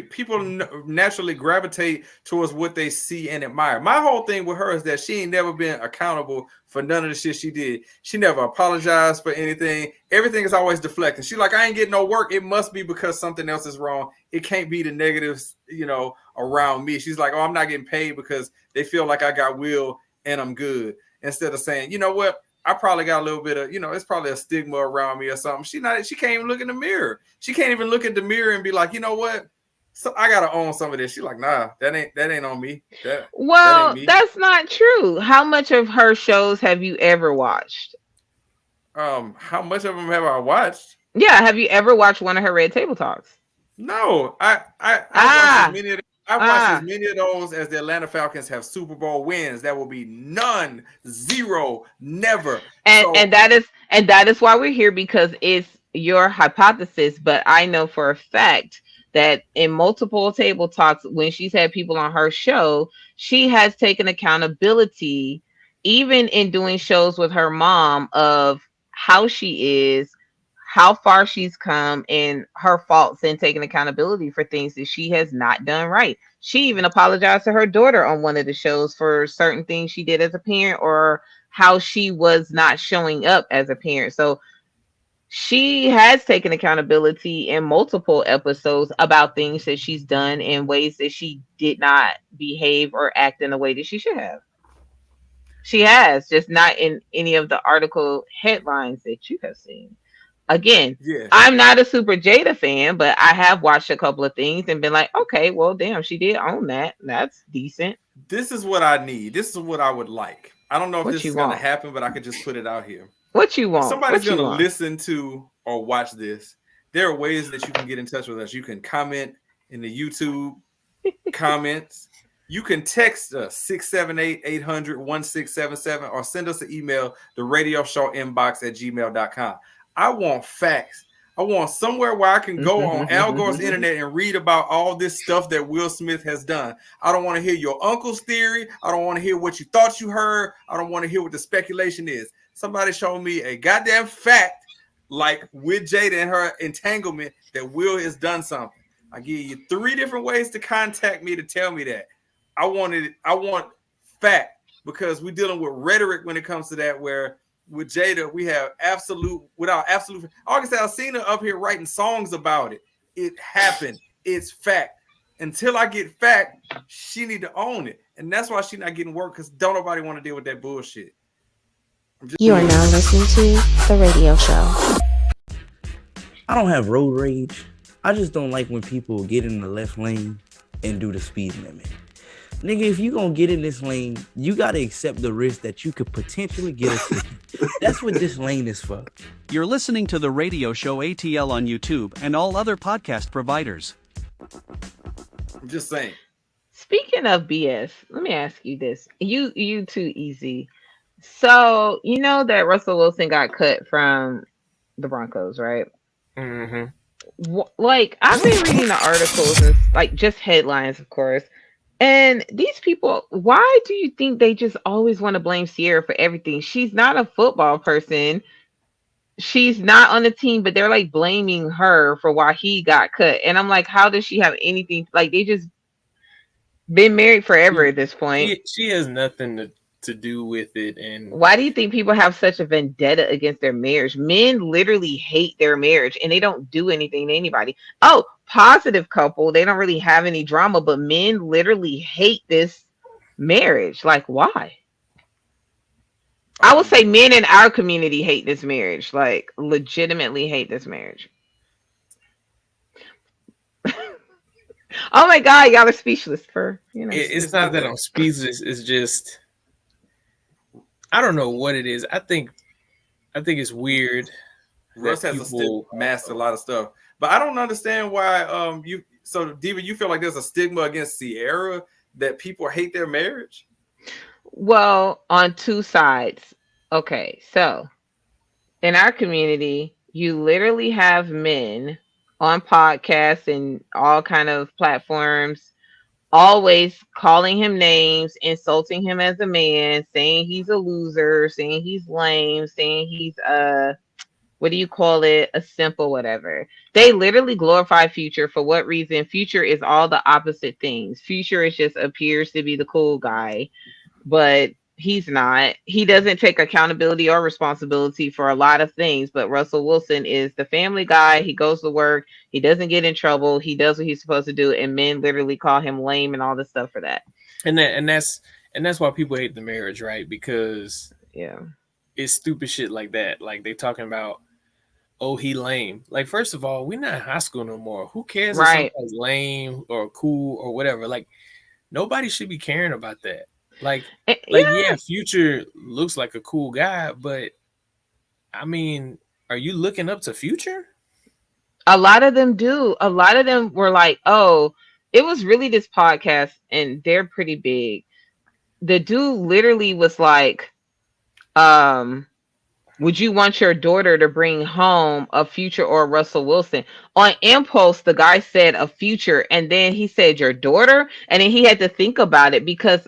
People naturally gravitate towards what they see and admire. My whole thing with her is that she ain't never been accountable for none of the shit she did. She never apologized for anything. Everything is always deflecting. She's like, I ain't getting no work. It must be because something else is wrong. It can't be the negatives, around me. She's like, oh, I'm not getting paid because they feel like I got will and I'm good. Instead of saying, you know what? I probably got a little bit of, it's probably a stigma around me or something. She can't even look in the mirror. She can't even look at the mirror and be like, you know what? So I gotta own some of this. She's like, nah, that ain't on me. That's not true. How much of her shows have you ever watched? How much of them have I watched? Yeah, have you ever watched one of her Red Table Talks? No, I watched as many of them. I've watched as many of those as the Atlanta Falcons have Super Bowl wins. That will be none, zero, never. And that is why we're here, because it's your hypothesis. But I know for a fact that in multiple table talks, when she's had people on her show, she has taken accountability, even in doing shows with her mom, of how she is, how far she's come, and her faults, and taking accountability for things that she has not done right. She even apologized to her daughter on one of the shows for certain things she did as a parent, or how she was not showing up as a parent. So she has taken accountability in multiple episodes about things that she's done in ways that she did not behave or act in the way that she should have. She has, just not in any of the article headlines that you have seen. Again, I'm not a super Jada fan, but I have watched a couple of things and been like, okay, well, damn, she did own that. That's decent. This is what I need. This is what I would like. I don't know if this is going to happen, but I could just put it out here. What you want? Somebody's going to listen to or watch this. There are ways that you can get in touch with us. You can comment in the YouTube comments. You can text us 678-800-1677 or send us an email, the radio show inbox @gmail.com. I want facts. I want somewhere where I can go on Al Gore's internet and read about all this stuff that Will Smith has done. I don't want to hear your uncle's theory. I don't want to hear what you thought you heard. I don't want to hear what the speculation is. Somebody show me a goddamn fact, like with Jada and her entanglement, that Will has done something. I give you 3 different ways to contact me to tell me that. I want fact, because we're dealing with rhetoric when it comes to that, where with Jada, we have without absolute. Like I said, I've seen her up here writing songs about it. It happened. It's fact. Until I get fact, she need to own it. And that's why she's not getting work, because don't nobody want to deal with that bullshit. You are now listening to The Radio Show. I don't have road rage. I just don't like when people get in the left lane and do the speed limit. Nigga, if you gonna get in this lane, you gotta accept the risk that you could potentially get a ticket. That's what this lane is for. You're listening to The Radio Show ATL on YouTube and all other podcast providers. I'm just saying. Speaking of BS, let me ask you this. You too easy. So, you know that Russel Wilson got cut from the Broncos, right? Mm-hmm. Like, I've been reading the articles and like just headlines, of course. And these people, why do you think they just always want to blame Ciara for everything? She's not a football person. She's not on the team, but they're like blaming her for why he got cut. And I'm like, how does she have anything? Like, they just been married forever at this point. She has nothing to do with it. And why do you think people have such a vendetta against their marriage? Men literally hate their marriage and they don't do anything to anybody. Oh, positive couple, they don't really have any drama, but men literally hate this marriage. Like, why? I would say men in our community hate this marriage, like legitimately hate this marriage. Oh my God, y'all are speechless for, it's not that I'm speechless, it's just I don't know what it is. I think it's weird. Russ has mastered a lot of stuff, but I don't understand why So Diva, you feel like there's a stigma against Ciara that people hate their marriage? Well, on two sides. Okay, so in our community, you literally have men on podcasts and all kind of platforms always calling him names, insulting him as a man, saying he's a loser, saying he's lame, saying he's what do you call it? A simple whatever. They literally glorify Future. For what reason? Future is all the opposite things. Future is just appears to be the cool guy, but he's not. He doesn't take accountability or responsibility for a lot of things. But Russel Wilson is the family guy. He goes to work. He doesn't get in trouble. He does what he's supposed to do. And men literally call him lame and all this stuff for that. And that's why people hate the marriage, right? Because it's stupid shit like that. Like they talking about, oh, he lame. Like, first of all, we're not in high school no more. Who cares if somebody's lame or cool or whatever? Like, nobody should be caring about that. Like, Future looks like a cool guy, but I mean, are you looking up to Future? A lot of them do. A lot of them were like, oh, it was really this podcast, and they're pretty big. The dude literally was like, would you want your daughter to bring home a Future or a Russel Wilson? On impulse, the guy said a Future, and then he said your daughter, and then he had to think about it because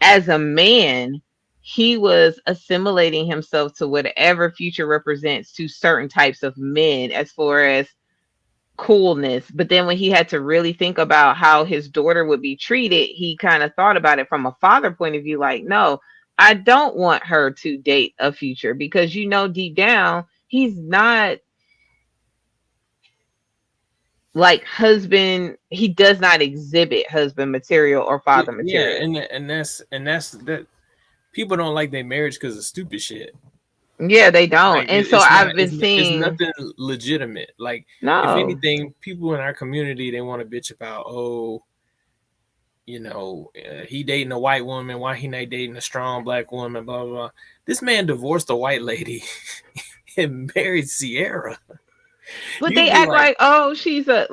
as a man, he was assimilating himself to whatever Future represents to certain types of men as far as coolness. But then when he had to really think about how his daughter would be treated, he kind of thought about it from a father point of view, like, no, I don't want her to date a Future because, deep down, he's not like husband. He does not exhibit husband material or father material. Yeah, and that's that. People don't like their marriage because of stupid shit. Yeah, they don't. Like, and so I've been seeing it's nothing legitimate. Like, no. If anything, people in our community, they want to bitch about, he dating a white woman, why he not dating a strong black woman, blah, blah, blah. This man divorced a white lady and married Ciara. But they act like, oh, she's a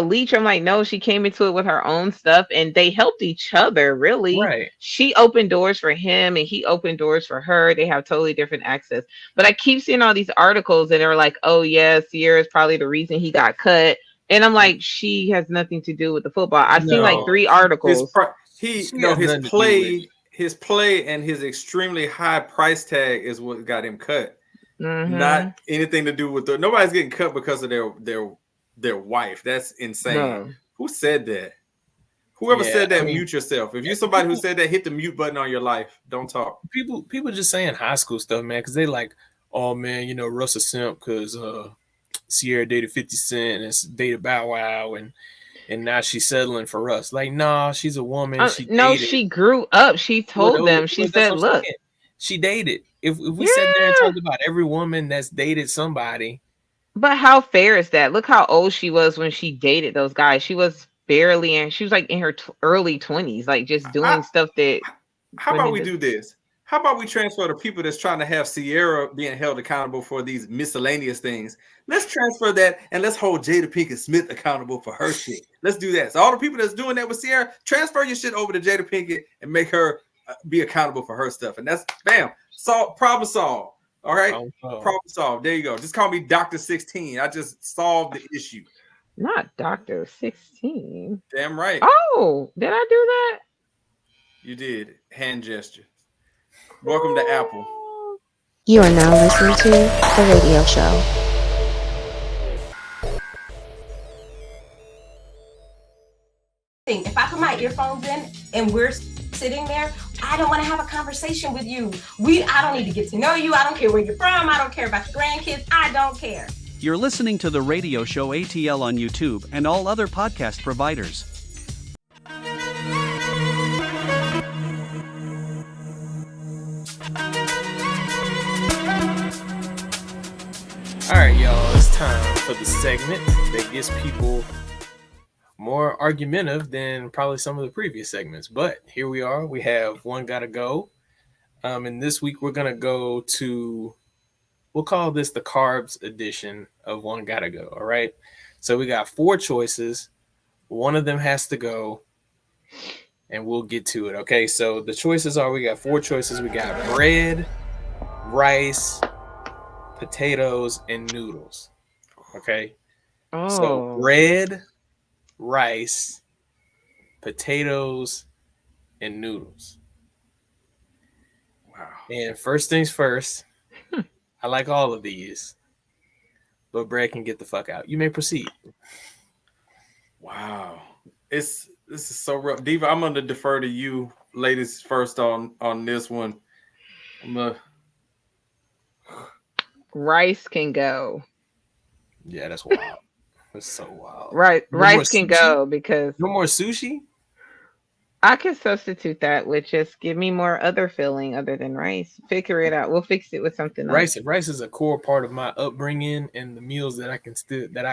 leech. I'm like, no, she came into it with her own stuff and they helped each other, really. Right. She opened doors for him and he opened doors for her. They have totally different access. But I keep seeing all these articles and they're like, oh yeah, Ciara is probably the reason he got cut. And I'm like, she has nothing to do with the football. I've seen like 3 articles. His play and his extremely high price tag is what got him cut. Mm-hmm. Not anything to do with nobody's getting cut because of their wife. That's insane. No. Who said that? Whoever said that, mute yourself. If you're somebody who said that, hit the mute button on your life. Don't talk. People just saying high school stuff, man, because they like, oh man, you know, Russell simp because Ciara dated 50 Cent and dated Bow Wow and now she's settling for Russ. Like, nah, she's a woman. She grew up. She told them. She said, look. She dated. If we sat there and talked about every woman that's dated somebody. But how fair is that? Look how old she was when she dated those guys. She was she was like in her early 20s, like just doing stuff that. How about we do this? How about we transfer the people that's trying to have Ciara being held accountable for these miscellaneous things? Let's transfer that and let's hold Jada Pinkett Smith accountable for her shit. Let's do that. So all the people that's doing that with Ciara, transfer your shit over to Jada Pinkett and make her be accountable for her stuff. And that's bam, problem solved. All right, problem solved. There you go. Just call me Dr. 16. I just solved the issue. Not Dr. 16. Damn right. Oh, did I do that? You did. Hand gesture. Welcome to Apple. You are now listening to The Radio Show. If I put my earphones in and we're sitting there, I don't want to have a conversation with you. I don't need to get to know you. I don't care where you're from. I don't care about your grandkids. I don't care. You're listening to the radio show ATL on YouTube and all other podcast providers. All right, y'all, it's time for the segment that gets people more argumentative than probably some of the previous segments. But here we are. We have One Gotta Go. And this week we're going to go to, we'll call this the carbs edition of One Gotta Go. All right. So we got 4 choices. One of them has to go and we'll get to it. Okay. So the choices are, we got 4 choices. We got bread, rice, potatoes, and noodles. Okay. So bread, rice, potatoes, and noodles. Wow. And first things first, I like all of these, but bread can get the fuck out. You may proceed. Wow. This is so rough. Diva, I'm gonna defer to you ladies first on this one. Rice can go. Yeah, that's wild. That's so wild. Right, rice can go because no more sushi. I can substitute that with just give me more other filling other than rice. Figure it out. We'll fix it with something else. Rice is a core part of my upbringing and the meals that I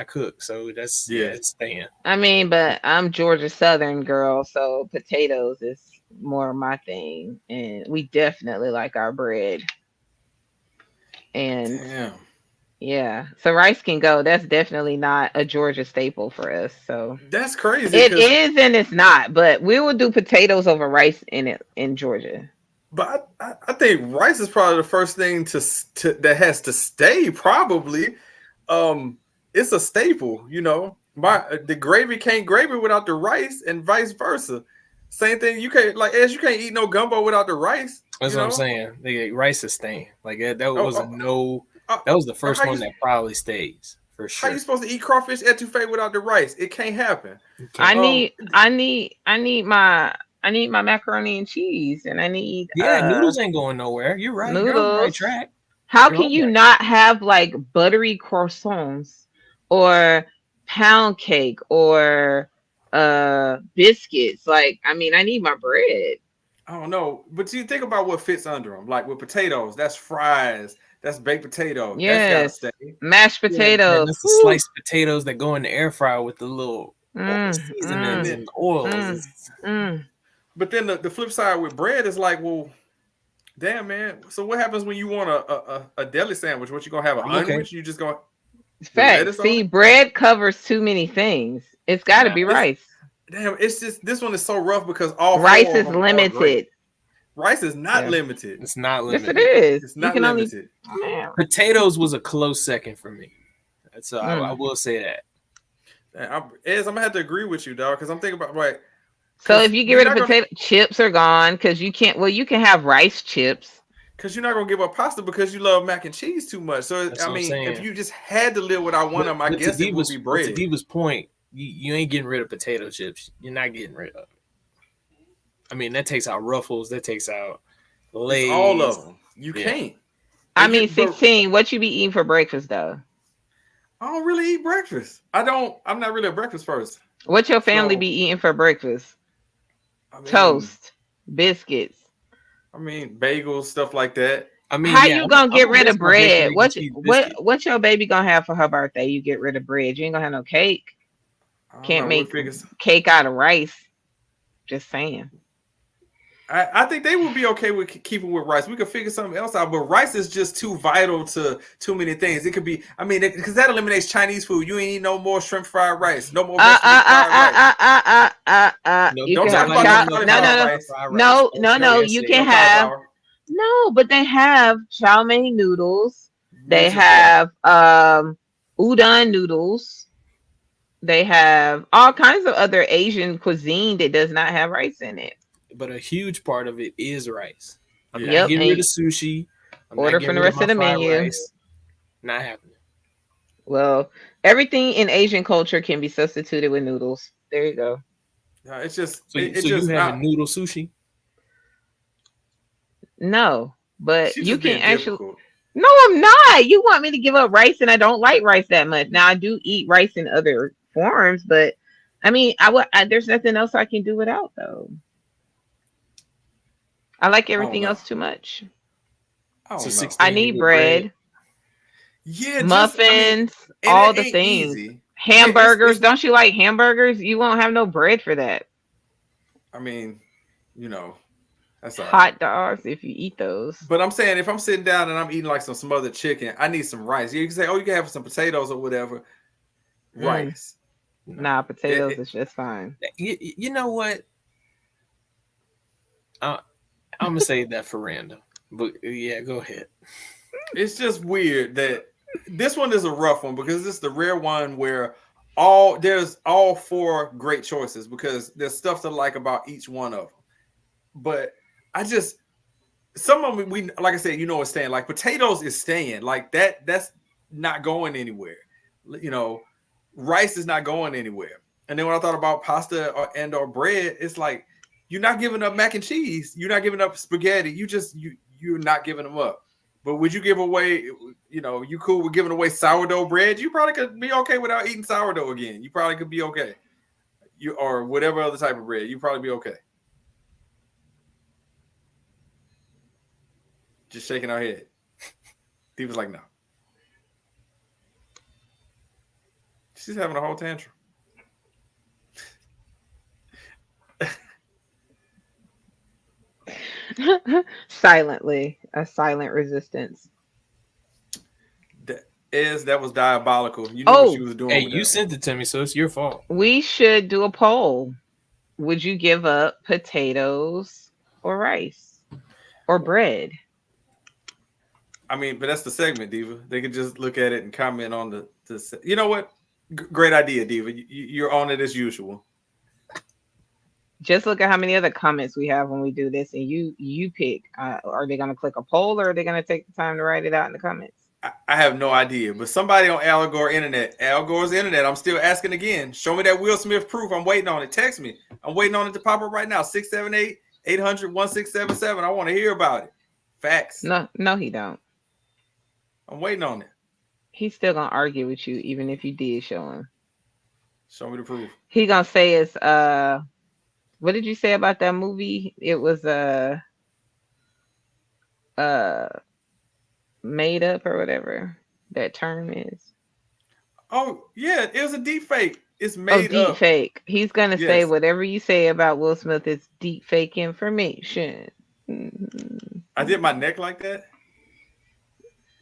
cook. So that's it's staying. I mean, but I'm Georgia Southern girl, so potatoes is more my thing, and we definitely like our bread. And damn. Yeah, so rice can go. That's definitely not a Georgia staple for us. So that's crazy. It is and it's not, but we will do potatoes over rice in Georgia. But I think rice is probably the first thing to that has to stay. Probably, it's a staple. You know, the gravy can't gravy without the rice, and vice versa. Same thing. You can't you can't eat no gumbo without the rice. That's what I'm saying. The rice is staying. Like that was that was the first one that probably stays for sure. How you supposed to eat crawfish etouffee without the rice? It can't happen. I need my macaroni and cheese, and I need noodles ain't going nowhere. You're right. Noodles. You're on the right track. How can you not have like buttery croissants or pound cake or biscuits? Like, I mean, I need my bread. I don't know, but you think about what fits under them. Like with potatoes, that's fries, that's baked potato. Yes, that's gotta stay. Mashed potatoes. Yeah, that's the sliced potatoes that go in the air fryer with the little seasonings and oils. But then the flip side with bread is like, well, damn man. So what happens when you want a deli sandwich? What you gonna have? Onion? You just gonna fact? See, bread covers too many things. It's got to be rice. Damn, it's just this one is so rough because all rice is limited. Rice is not limited. It's not limited. Yes, it is. It's not limited. Potatoes was a close second for me. So I will say that. I'm gonna have to agree with you, dog, because I'm thinking about So if you get rid of potato chips are gone because you can't. Well, you can have rice chips. Because you're not gonna give up pasta because you love mac and cheese too much. So I mean, if you just had to live without one of them, I guess it would be bread. To Diva's point. You ain't getting rid of potato chips. You're not getting rid of it. I mean, that takes out Ruffles. That takes out Lay's. It's all of them. You can't. I mean, 16. What you be eating for breakfast though? I don't really eat breakfast. I'm not really a breakfast person. What your family be eating for breakfast? Toast, biscuits. I mean, bagels, stuff like that. I mean, how you gonna get rid of bread? What your baby gonna have for her birthday? You get rid of bread. You ain't gonna have no cake. Can't make cake out of rice. Just saying. I think they would be okay with keeping with rice. We could figure something else out, but rice is just too vital to too many things. It could be, I mean, because that eliminates Chinese food. You ain't eat no more shrimp fried rice, no more vegetable fried rice. You can have no. You can have no, but they have chow mein noodles. They have udon noodles. They have all kinds of other Asian cuisine that does not have rice in it. But a huge part of it is rice. I'm not getting rid of sushi. Order from the rest of the menu. Rice. Not happening. Well, everything in Asian culture can be substituted with noodles. There you go. It's just so you have a noodle sushi? No, but you can actually. Difficult. No, I'm not. You want me to give up rice, and I don't like rice that much. Now I do eat rice in other forms, but I mean, there's nothing else I can do without though. I like everything else too much. I need bread. Yeah, muffins, all the things. Easy. Hamburgers. Don't you like hamburgers? You won't have no bread for that. I mean, that's all hot dogs if you eat those. But I'm saying if I'm sitting down and I'm eating like some smothered chicken, I need some rice. You can say, you can have some potatoes or whatever. Rice. Nah, potatoes is just fine. You know what? I'm gonna save that for random, but yeah, go ahead. It's just weird that this one is a rough one because it's the rare one where there's all four great choices because there's stuff to like about each one of them. But some of them we like I said, it's staying. Like potatoes is staying. Like that's not going anywhere. Rice is not going anywhere. And then when I thought about pasta or bread, it's like. You're not giving up mac and cheese. You're not giving up spaghetti. You're not giving them up. But would you give away, you cool with giving away sourdough bread? You probably could be okay without eating sourdough again. You probably could be okay. Or whatever other type of bread. You probably be okay. Just shaking our head. Diva's like, no. She's having a whole tantrum. Silently, a silent resistance. That was diabolical. You know what she was doing. Hey, you sent it to me, so it's your fault. We should do a poll. Would you give up potatoes or rice or bread? I mean, but that's the segment, Diva. They could just look at it and comment on the you know what? Great idea, Diva. You're on it as usual. Just look at how many other comments we have when we do this, and you pick. Are they going to click a poll, or are they going to take the time to write it out in the comments? I have no idea, but somebody on Al Gore's internet, I'm still asking again. Show me that Will Smith proof. I'm waiting on it. Text me. I'm waiting on it to pop up right now. 678-800-1677. I want to hear about it. Facts. No, he don't. I'm waiting on it. He's still going to argue with you, even if you did show him. Show me the proof. He going to say it's, what did you say about that movie? It was made up or whatever that term is. Oh yeah, it was a deep fake. It's made deep up. Fake. He's gonna say whatever you say about Will Smith is deep fake information. Mm-hmm. I did my neck like that.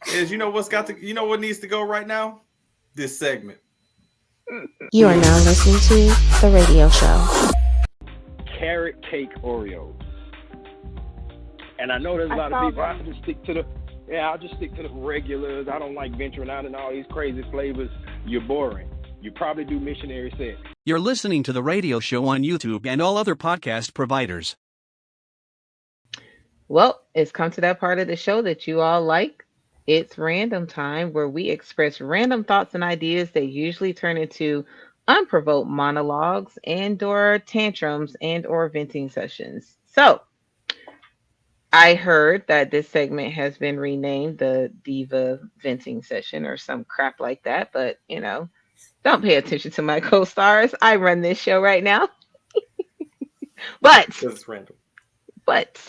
You know what needs to go right now? This segment. You are now listening to The Radio Show. Carrot cake Oreos. And I know there's a lot of people. I'll just stick to the regulars. I don't like venturing out in all these crazy flavors. You're boring. You probably do missionary sex. You're listening to The Radio Show on YouTube and all other podcast providers. Well, it's come to that part of the show that you all like. It's random time, where we express random thoughts and ideas that usually turn into unprovoked monologues and/or tantrums and/or venting sessions. So, I heard that this segment has been renamed the Diva Venting Session or some crap like that, but don't pay attention to my co-stars. I run this show right now. But it's random. But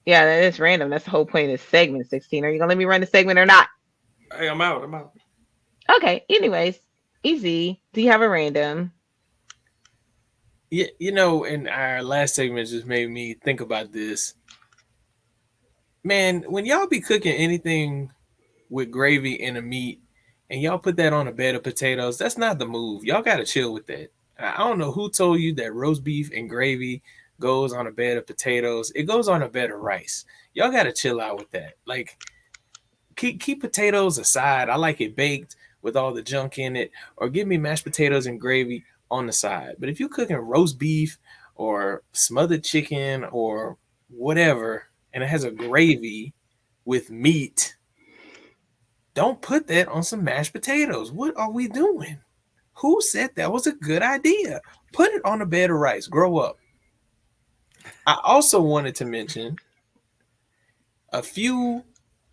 yeah, that is random. That's the whole point of this segment, 16. Are you gonna let me run the segment or not? Hey, I'm out. Okay. Anyways, easy. Do you have a random? Yeah, in our last segment just made me think about this. Man, when y'all be cooking anything with gravy and a meat and y'all put that on a bed of potatoes, that's not the move. Y'all got to chill with that. I don't know who told you that roast beef and gravy goes on a bed of potatoes. It goes on a bed of rice. Y'all got to chill out with that. Like, keep potatoes aside. I like it baked with all the junk in it, or give me mashed potatoes and gravy on the side. But if you're cooking roast beef or smothered chicken or whatever, and it has a gravy with meat, don't put that on some mashed potatoes. What are we doing? Who said that was a good idea? Put it on a bed of rice. Grow up. I also wanted to mention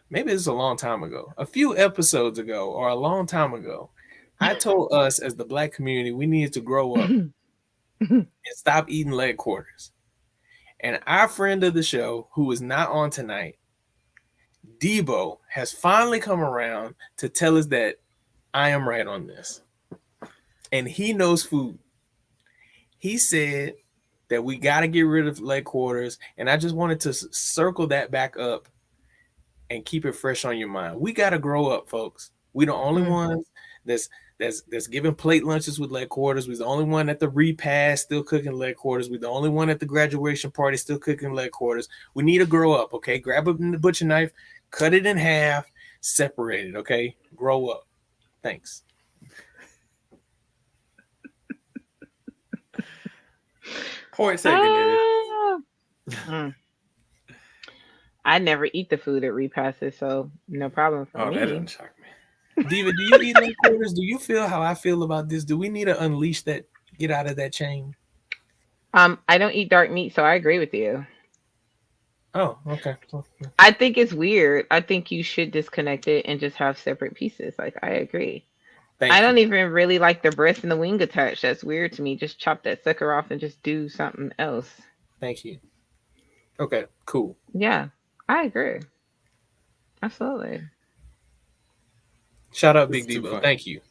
maybe it's a long time ago, a few episodes ago or a long time ago, I told us as the Black community we needed to grow up and stop eating leg quarters. And our friend of the show, who is not on tonight, Debo, has finally come around to tell us that I am right on this. And he knows food. He said that we got to get rid of leg quarters. And I just wanted to circle that back up and keep it fresh on your mind. We got to grow up, folks. We the only ones that's giving plate lunches with leg quarters. We're the only one at the repast still cooking leg quarters. We're the only one at the graduation party still cooking leg quarters. We need to grow up, okay? Grab a butcher knife, cut it in half, separate it, okay? Grow up. Thanks. Point taken. I never eat the food at repasses, so no problem for me. That doesn't shock me. Diva, do you eat leg quarters? Do you feel how I feel about this? Do we need to unleash that, get out of that chain? I don't eat dark meat, so I agree with you. Oh, okay. I think it's weird. I think you should disconnect it and just have separate pieces. Like, I agree. I don't even really like the breast and the wing attached. That's weird to me. Just chop that sucker off and just do something else. Thank you. Okay, cool. Yeah, I agree. Absolutely. Shout out Big Devo. Thank you.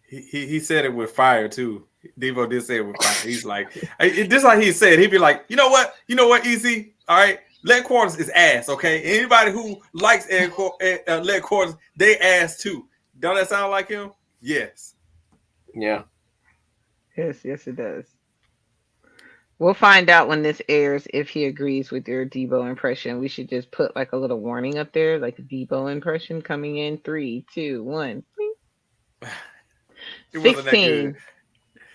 He said it with fire too. Devo did say it with fire. He's like, this like he said. He'd be like, you know what, Easy. All right, leg quarters is ass. Okay, anybody who likes leg quarters, they ass too. Don't that sound like him? Yes. Yeah. Yes, it does. We'll find out when this airs if he agrees with your Debo impression. We should just put like a little warning up there, like a Debo impression coming in 3, 2, 1. 16.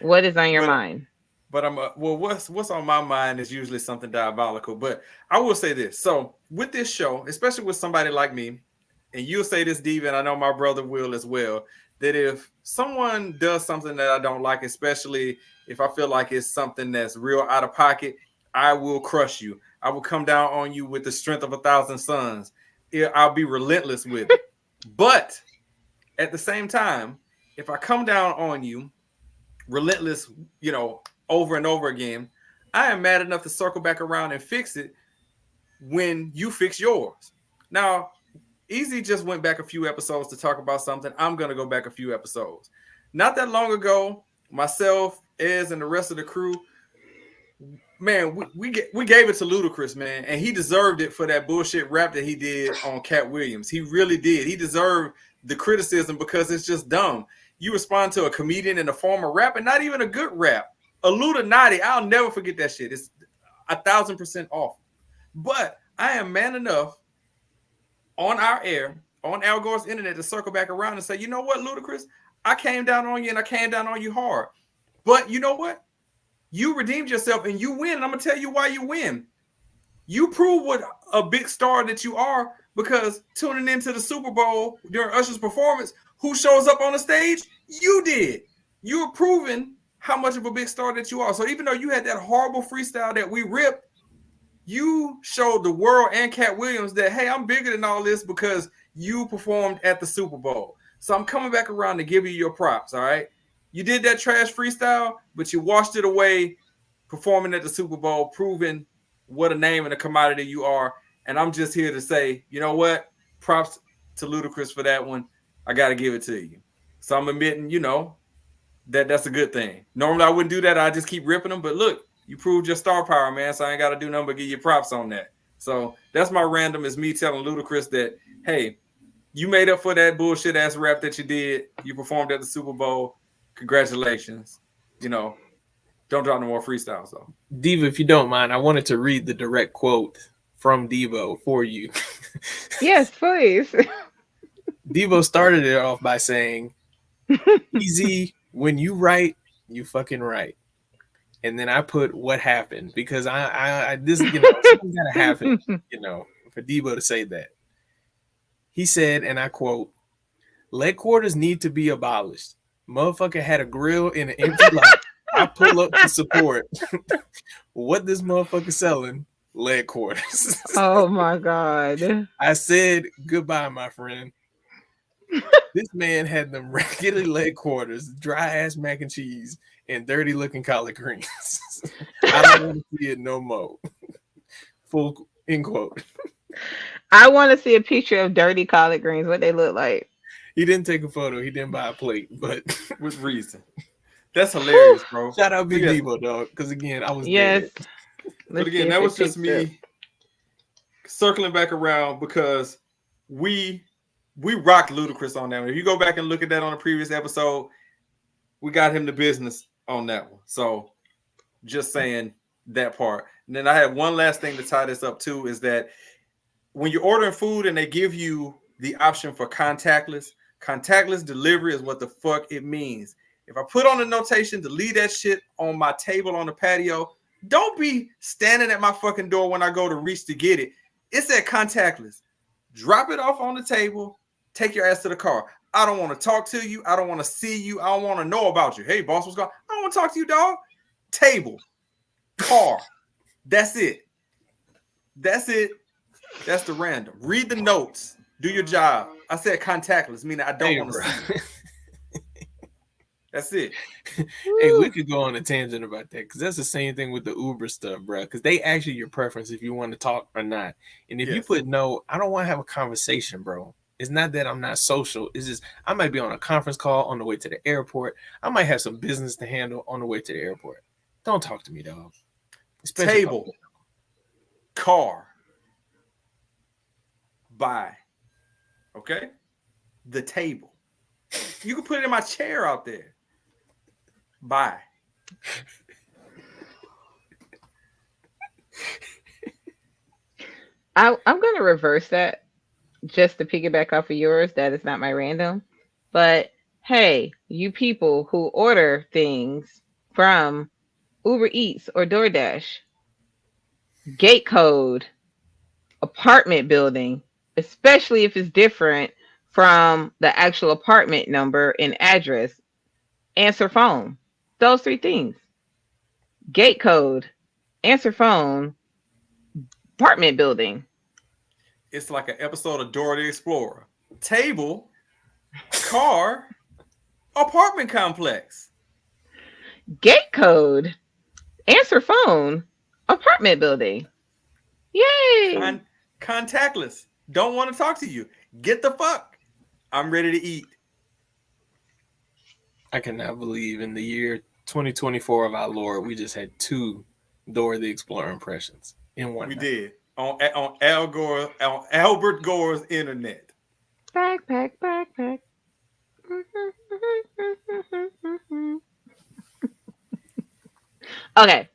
What is on your mind? But what's on my mind is usually something diabolical. But I will say this. So with this show, especially with somebody like me, and you'll say this, Diva, and I know my brother will as well, that if someone does something that I don't like, especially if I feel like it's something that's real out of pocket, I will crush you. I will come down on you with the strength of 1,000 suns. I'll be relentless with it. But at the same time, if I come down on you, relentless, over and over again, I am mad enough to circle back around and fix it when you fix yours. Now, Easy just went back a few episodes to talk about something. I'm going to go back a few episodes. Not that long ago, myself, Ez, and the rest of the crew, man, we gave it to Ludacris, man, and he deserved it for that bullshit rap that he did on Cat Williams. He really did. He deserved the criticism because it's just dumb. You respond to a comedian in the form of rap, and not even a good rap. A Luda I'll never forget that shit. It's 1,000% off. But I am man enough on our air, on Al Gore's internet, to circle back around and say, you know what, Ludacris? I came down on you, and I came down on you hard. But you know what? You redeemed yourself, and you win. And I'm going to tell you why you win. You prove what a big star that you are, because tuning into the Super Bowl during Usher's performance, who shows up on the stage? You did. you are proving how much of a big star that you are. So even though you had that horrible freestyle that we ripped, you showed the world and Cat Williams that, hey, I'm bigger than all this because you performed at the Super Bowl. So I'm coming back around to give you your props, all right? You did that trash freestyle, but you washed it away performing at the Super Bowl, proving what a name and a commodity you are. And I'm just here to say, you know what? Props to Ludacris for that one. I got to give it to you. So I'm admitting, that's a good thing. Normally I wouldn't do that. I just keep ripping them. But look, you proved your star power, man. So I ain't got to do nothing but give you props on that. So that's my random, is me telling Ludacris that, hey, you made up for that bullshit ass rap that you did. You performed at the Super Bowl. Congratulations. Don't drop no more freestyles though. Diva, if you don't mind, I wanted to read the direct quote from Devo for you. Yes, please. Devo started it off by saying, "Easy, when you write, you fucking write." And then I put what happened, because I this something gotta happen, for Devo to say that. He said, and I quote, "Leg quarters need to be abolished. Motherfucker had a grill in an empty lot. I pull up to support. What this motherfucker selling? Leg quarters." Oh my God. I said, goodbye, my friend. This man had them regular leg quarters, dry ass mac and cheese, and dirty looking collard greens. I don't want to see it no more. Full end quote. I want to see a picture of dirty collard greens, what they look like. He didn't take a photo. He didn't buy a plate, but with reason. That's hilarious, bro. Shout out Big Devo, dog. Because again, I was dead. But again, that was just me circling back around, because we rocked Ludacris on that one. If you go back and look at that on a previous episode, we got him the business on that one. So just saying that part. And then I have one last thing to tie this up too, is that when you're ordering food and they give you the option for contactless delivery is what the fuck it means. If I put on a notation to leave that shit on my table on the patio, don't be standing at my fucking door when I go to reach to get it. It's at contactless. Drop it off on the table. Take your ass to the car. I don't want to talk to you. I don't want to see you. I don't want to know about you. Hey, boss, what's going on? I don't want to talk to you, dog. Table. Car. That's it. That's it. That's the random. Read the notes. Do your job. I said contactless, meaning I don't want to see you. That's it. Hey, we could go on a tangent about that, because that's the same thing with the Uber stuff, bro. Because they ask you your preference if you want to talk or not. And if you put no, I don't want to have a conversation, bro. It's not that I'm not social. It's just I might be on a conference call on the way to the airport. I might have some business to handle on the way to the airport. Don't talk to me, dog. Table. Car. Buy. Okay? The table. You can put it in my chair out there. Bye. I'm going to reverse that just to piggyback off of yours. That is not my random. But hey, you people who order things from Uber Eats or DoorDash, gate code, apartment building, especially if it's different from the actual apartment number and address, answer phone. Those three things. Gate code, answer phone, apartment building. It's like an episode of Dora the Explorer. Table, car, apartment complex. Gate code, answer phone, apartment building. Yay! Contactless. Don't want to talk to you. Get the fuck. I'm ready to eat. I cannot believe in the year 2024 of our Lord, we just had 2 Dora the Explorer impressions in one. We did on Albert Gore's internet. Backpack. Okay.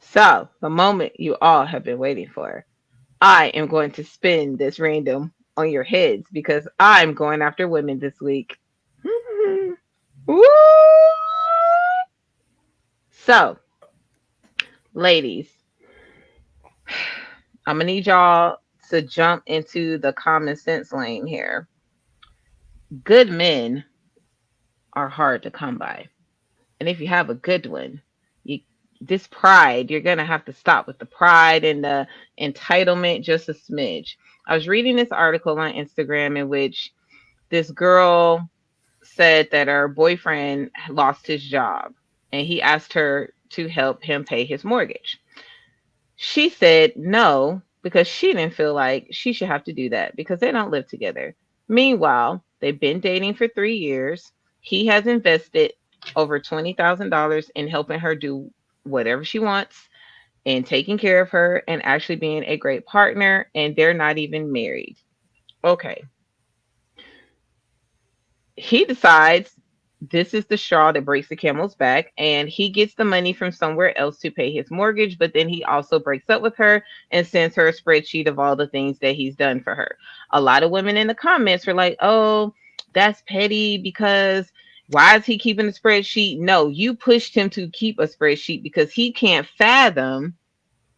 So the moment you all have been waiting for, I am going to spin this random on your heads because I'm going after women this week. Woo! So, ladies, I'm gonna need y'all to jump into the common sense lane here. Good men are hard to come by. And if you have a good one, this pride, you're going to have to stop with the pride and the entitlement just a smidge. I was reading this article on Instagram in which this girl said that her boyfriend lost his job and he asked her to help him pay his mortgage. She said no, because she didn't feel like she should have to do that because they don't live together. Meanwhile, they've been dating for 3 years. He has invested over $20,000 in helping her do whatever she wants and taking care of her and actually being a great partner, and they're not even married. Okay. He decides this is the straw that breaks the camel's back, and he gets the money from somewhere else to pay his mortgage, but then he also breaks up with her and sends her a spreadsheet of all the things that he's done for her. A lot of women in the comments were like, oh, that's petty because why is he keeping a spreadsheet? No, you pushed him to keep a spreadsheet because he can't fathom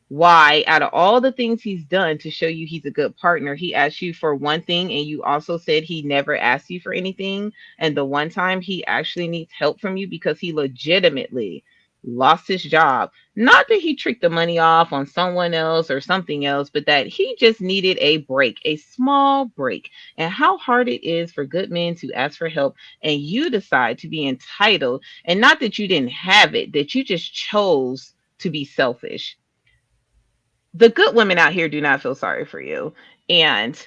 why, out of all the things he's done to show you he's a good partner, he asked you for one thing and you also said he never asked you for anything. And the one time he actually needs help from you because he legitimately lost his job. Not that he tricked the money off on someone else or something else, but that he just needed a break, a small break. And how hard it is for good men to ask for help and you decide to be entitled, and not that you didn't have it, that you just chose to be selfish. The good women out here do not feel sorry for you. And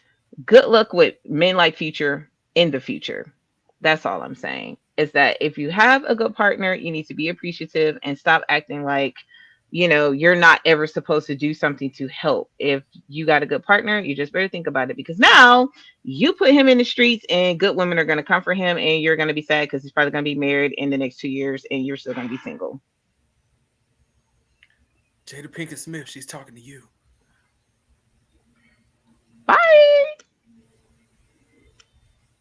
good luck with men like Future in the future. That's all I'm saying. Is that if you have a good partner, you need to be appreciative and stop acting like, you're not ever supposed to do something to help. If you got a good partner, you just better think about it, because now you put him in the streets and good women are going to come for him and you're going to be sad because he's probably going to be married in the next 2 years and you're still going to be single. Jada Pinkett Smith, she's talking to you. Bye.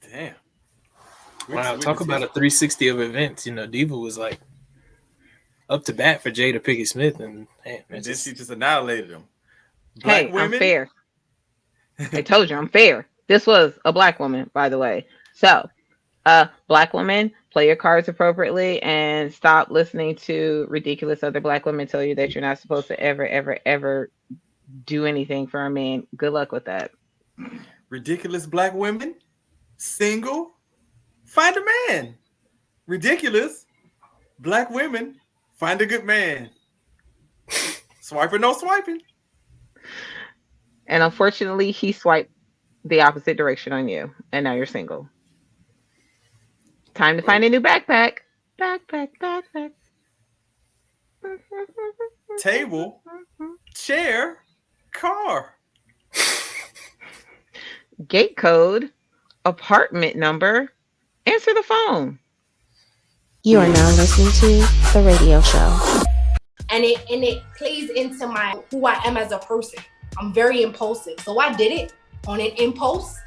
Damn. Wow, talk about a 360 of events. Diva was like up to bat for Jada Pinkett Smith, and man, then she just annihilated him. Black women? I'm fair. I told you I'm fair. This was a black woman, by the way. So, black women, play your cards appropriately and stop listening to ridiculous other black women tell you that you're not supposed to ever, ever, ever do anything for a man. Good luck with that. Ridiculous black women, single, find a man. Ridiculous black women, find a good man. Swiping, no swiping. And unfortunately, he swiped the opposite direction on you, and now you're single. Time to find a new backpack. Backpack. Table, chair, car. Gate code, apartment number, answer the phone. You are now listening to The Radio Show. And it plays into who I am as a person. I'm very impulsive. So I did it on an impulse.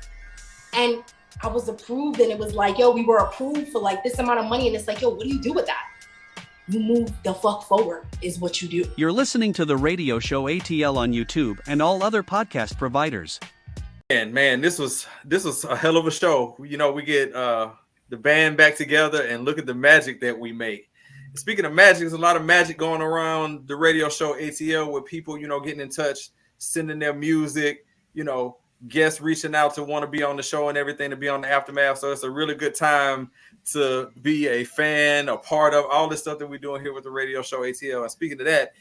And I was approved, and it was like, yo, we were approved for like this amount of money. And it's like, yo, what do you do with that? You move the fuck forward is what you do. You're listening to the radio show ATL on YouTube and all other podcast providers. And man, this was a hell of a show. We get the band back together and look at the magic that we make. Speaking of magic, there's a lot of magic going around the radio show ATL with people, getting in touch, sending their music, guests reaching out to want to be on the show and everything, to be on the aftermath. So it's a really good time to be a fan, a part of all this stuff that we're doing here with the radio show ATL. And speaking of that,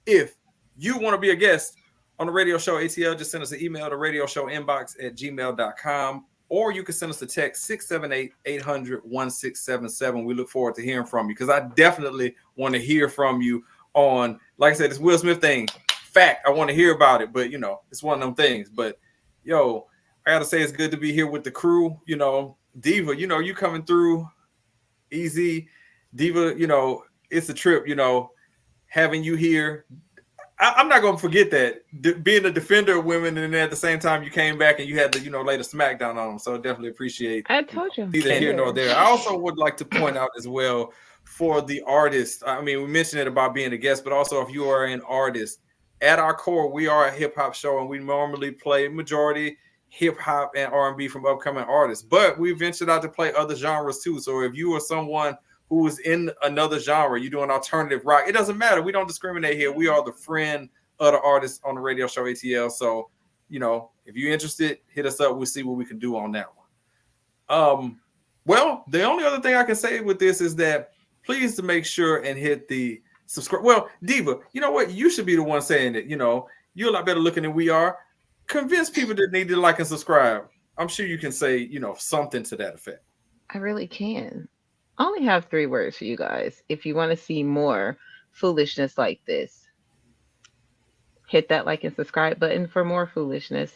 if you want to be a guest on the radio show ATL, just send us an email to radioshowinbox@gmail.com, or you can send us a text 678-800-1677. We look forward to hearing from you, because I definitely want to hear from you on, like I said, this Will Smith thing. Fact, I want to hear about it, but it's one of them things. But yo, I gotta say, it's good to be here with the crew. Diva, you coming through easy. Diva, it's a trip, having you here. I'm not going to forget that, being a defender of women, and then at the same time you came back and you had to, lay the smackdown on them. So definitely appreciate. I told you. Neither here nor there. I also would like to point out as well, for the artist. I mean, we mentioned it about being a guest, but also if you are an artist, at our core, we are a hip hop show, and we normally play majority hip hop and R&B from upcoming artists, but we ventured out to play other genres too. So if you are someone who is in another genre, you doing alternative rock, it doesn't matter. We don't discriminate here. We are the friend of the artists on the radio show ATL. So, you know, if you're interested, hit us up. We'll see what we can do on that one. Well, the only other thing I can say with this is that please to make sure and hit the subscribe. Well, Diva, you know what? You should be the one saying it. You know, you're a lot better looking than we are. Convince people that need to like and subscribe. I'm sure you can say, you know, something to that effect. I really can. I only have 3 words for you guys. If you want to see more foolishness like this, hit that like and subscribe button for more foolishness.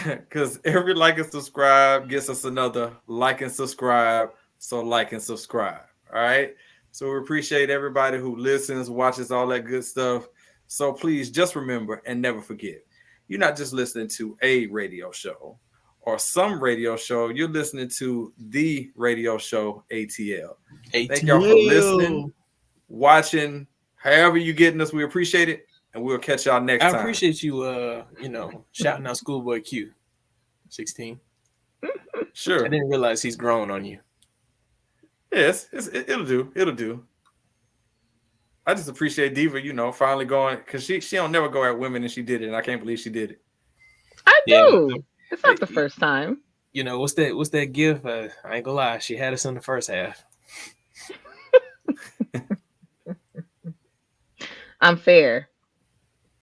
Because every like and subscribe gets us another like and subscribe. So like and subscribe. All right. So we appreciate everybody who listens, watches, all that good stuff. So please just remember and never forget, you're not just listening to a radio show or some radio show. You're listening to the radio show ATL. Thank y'all for listening, watching, however you're getting us. We appreciate it. And we'll catch y'all next time. I appreciate you, you know, shouting out Schoolboy Q, 16. Sure. I didn't realize he's grown on you. Yes, it'll do. It'll do. I just appreciate Diva, you know, finally going, because she don't never go at women, and she did it, and I can't believe she did it. I do. It's not the first time. You know, what's that gift? I ain't gonna lie, she had us in the first half. I'm fair.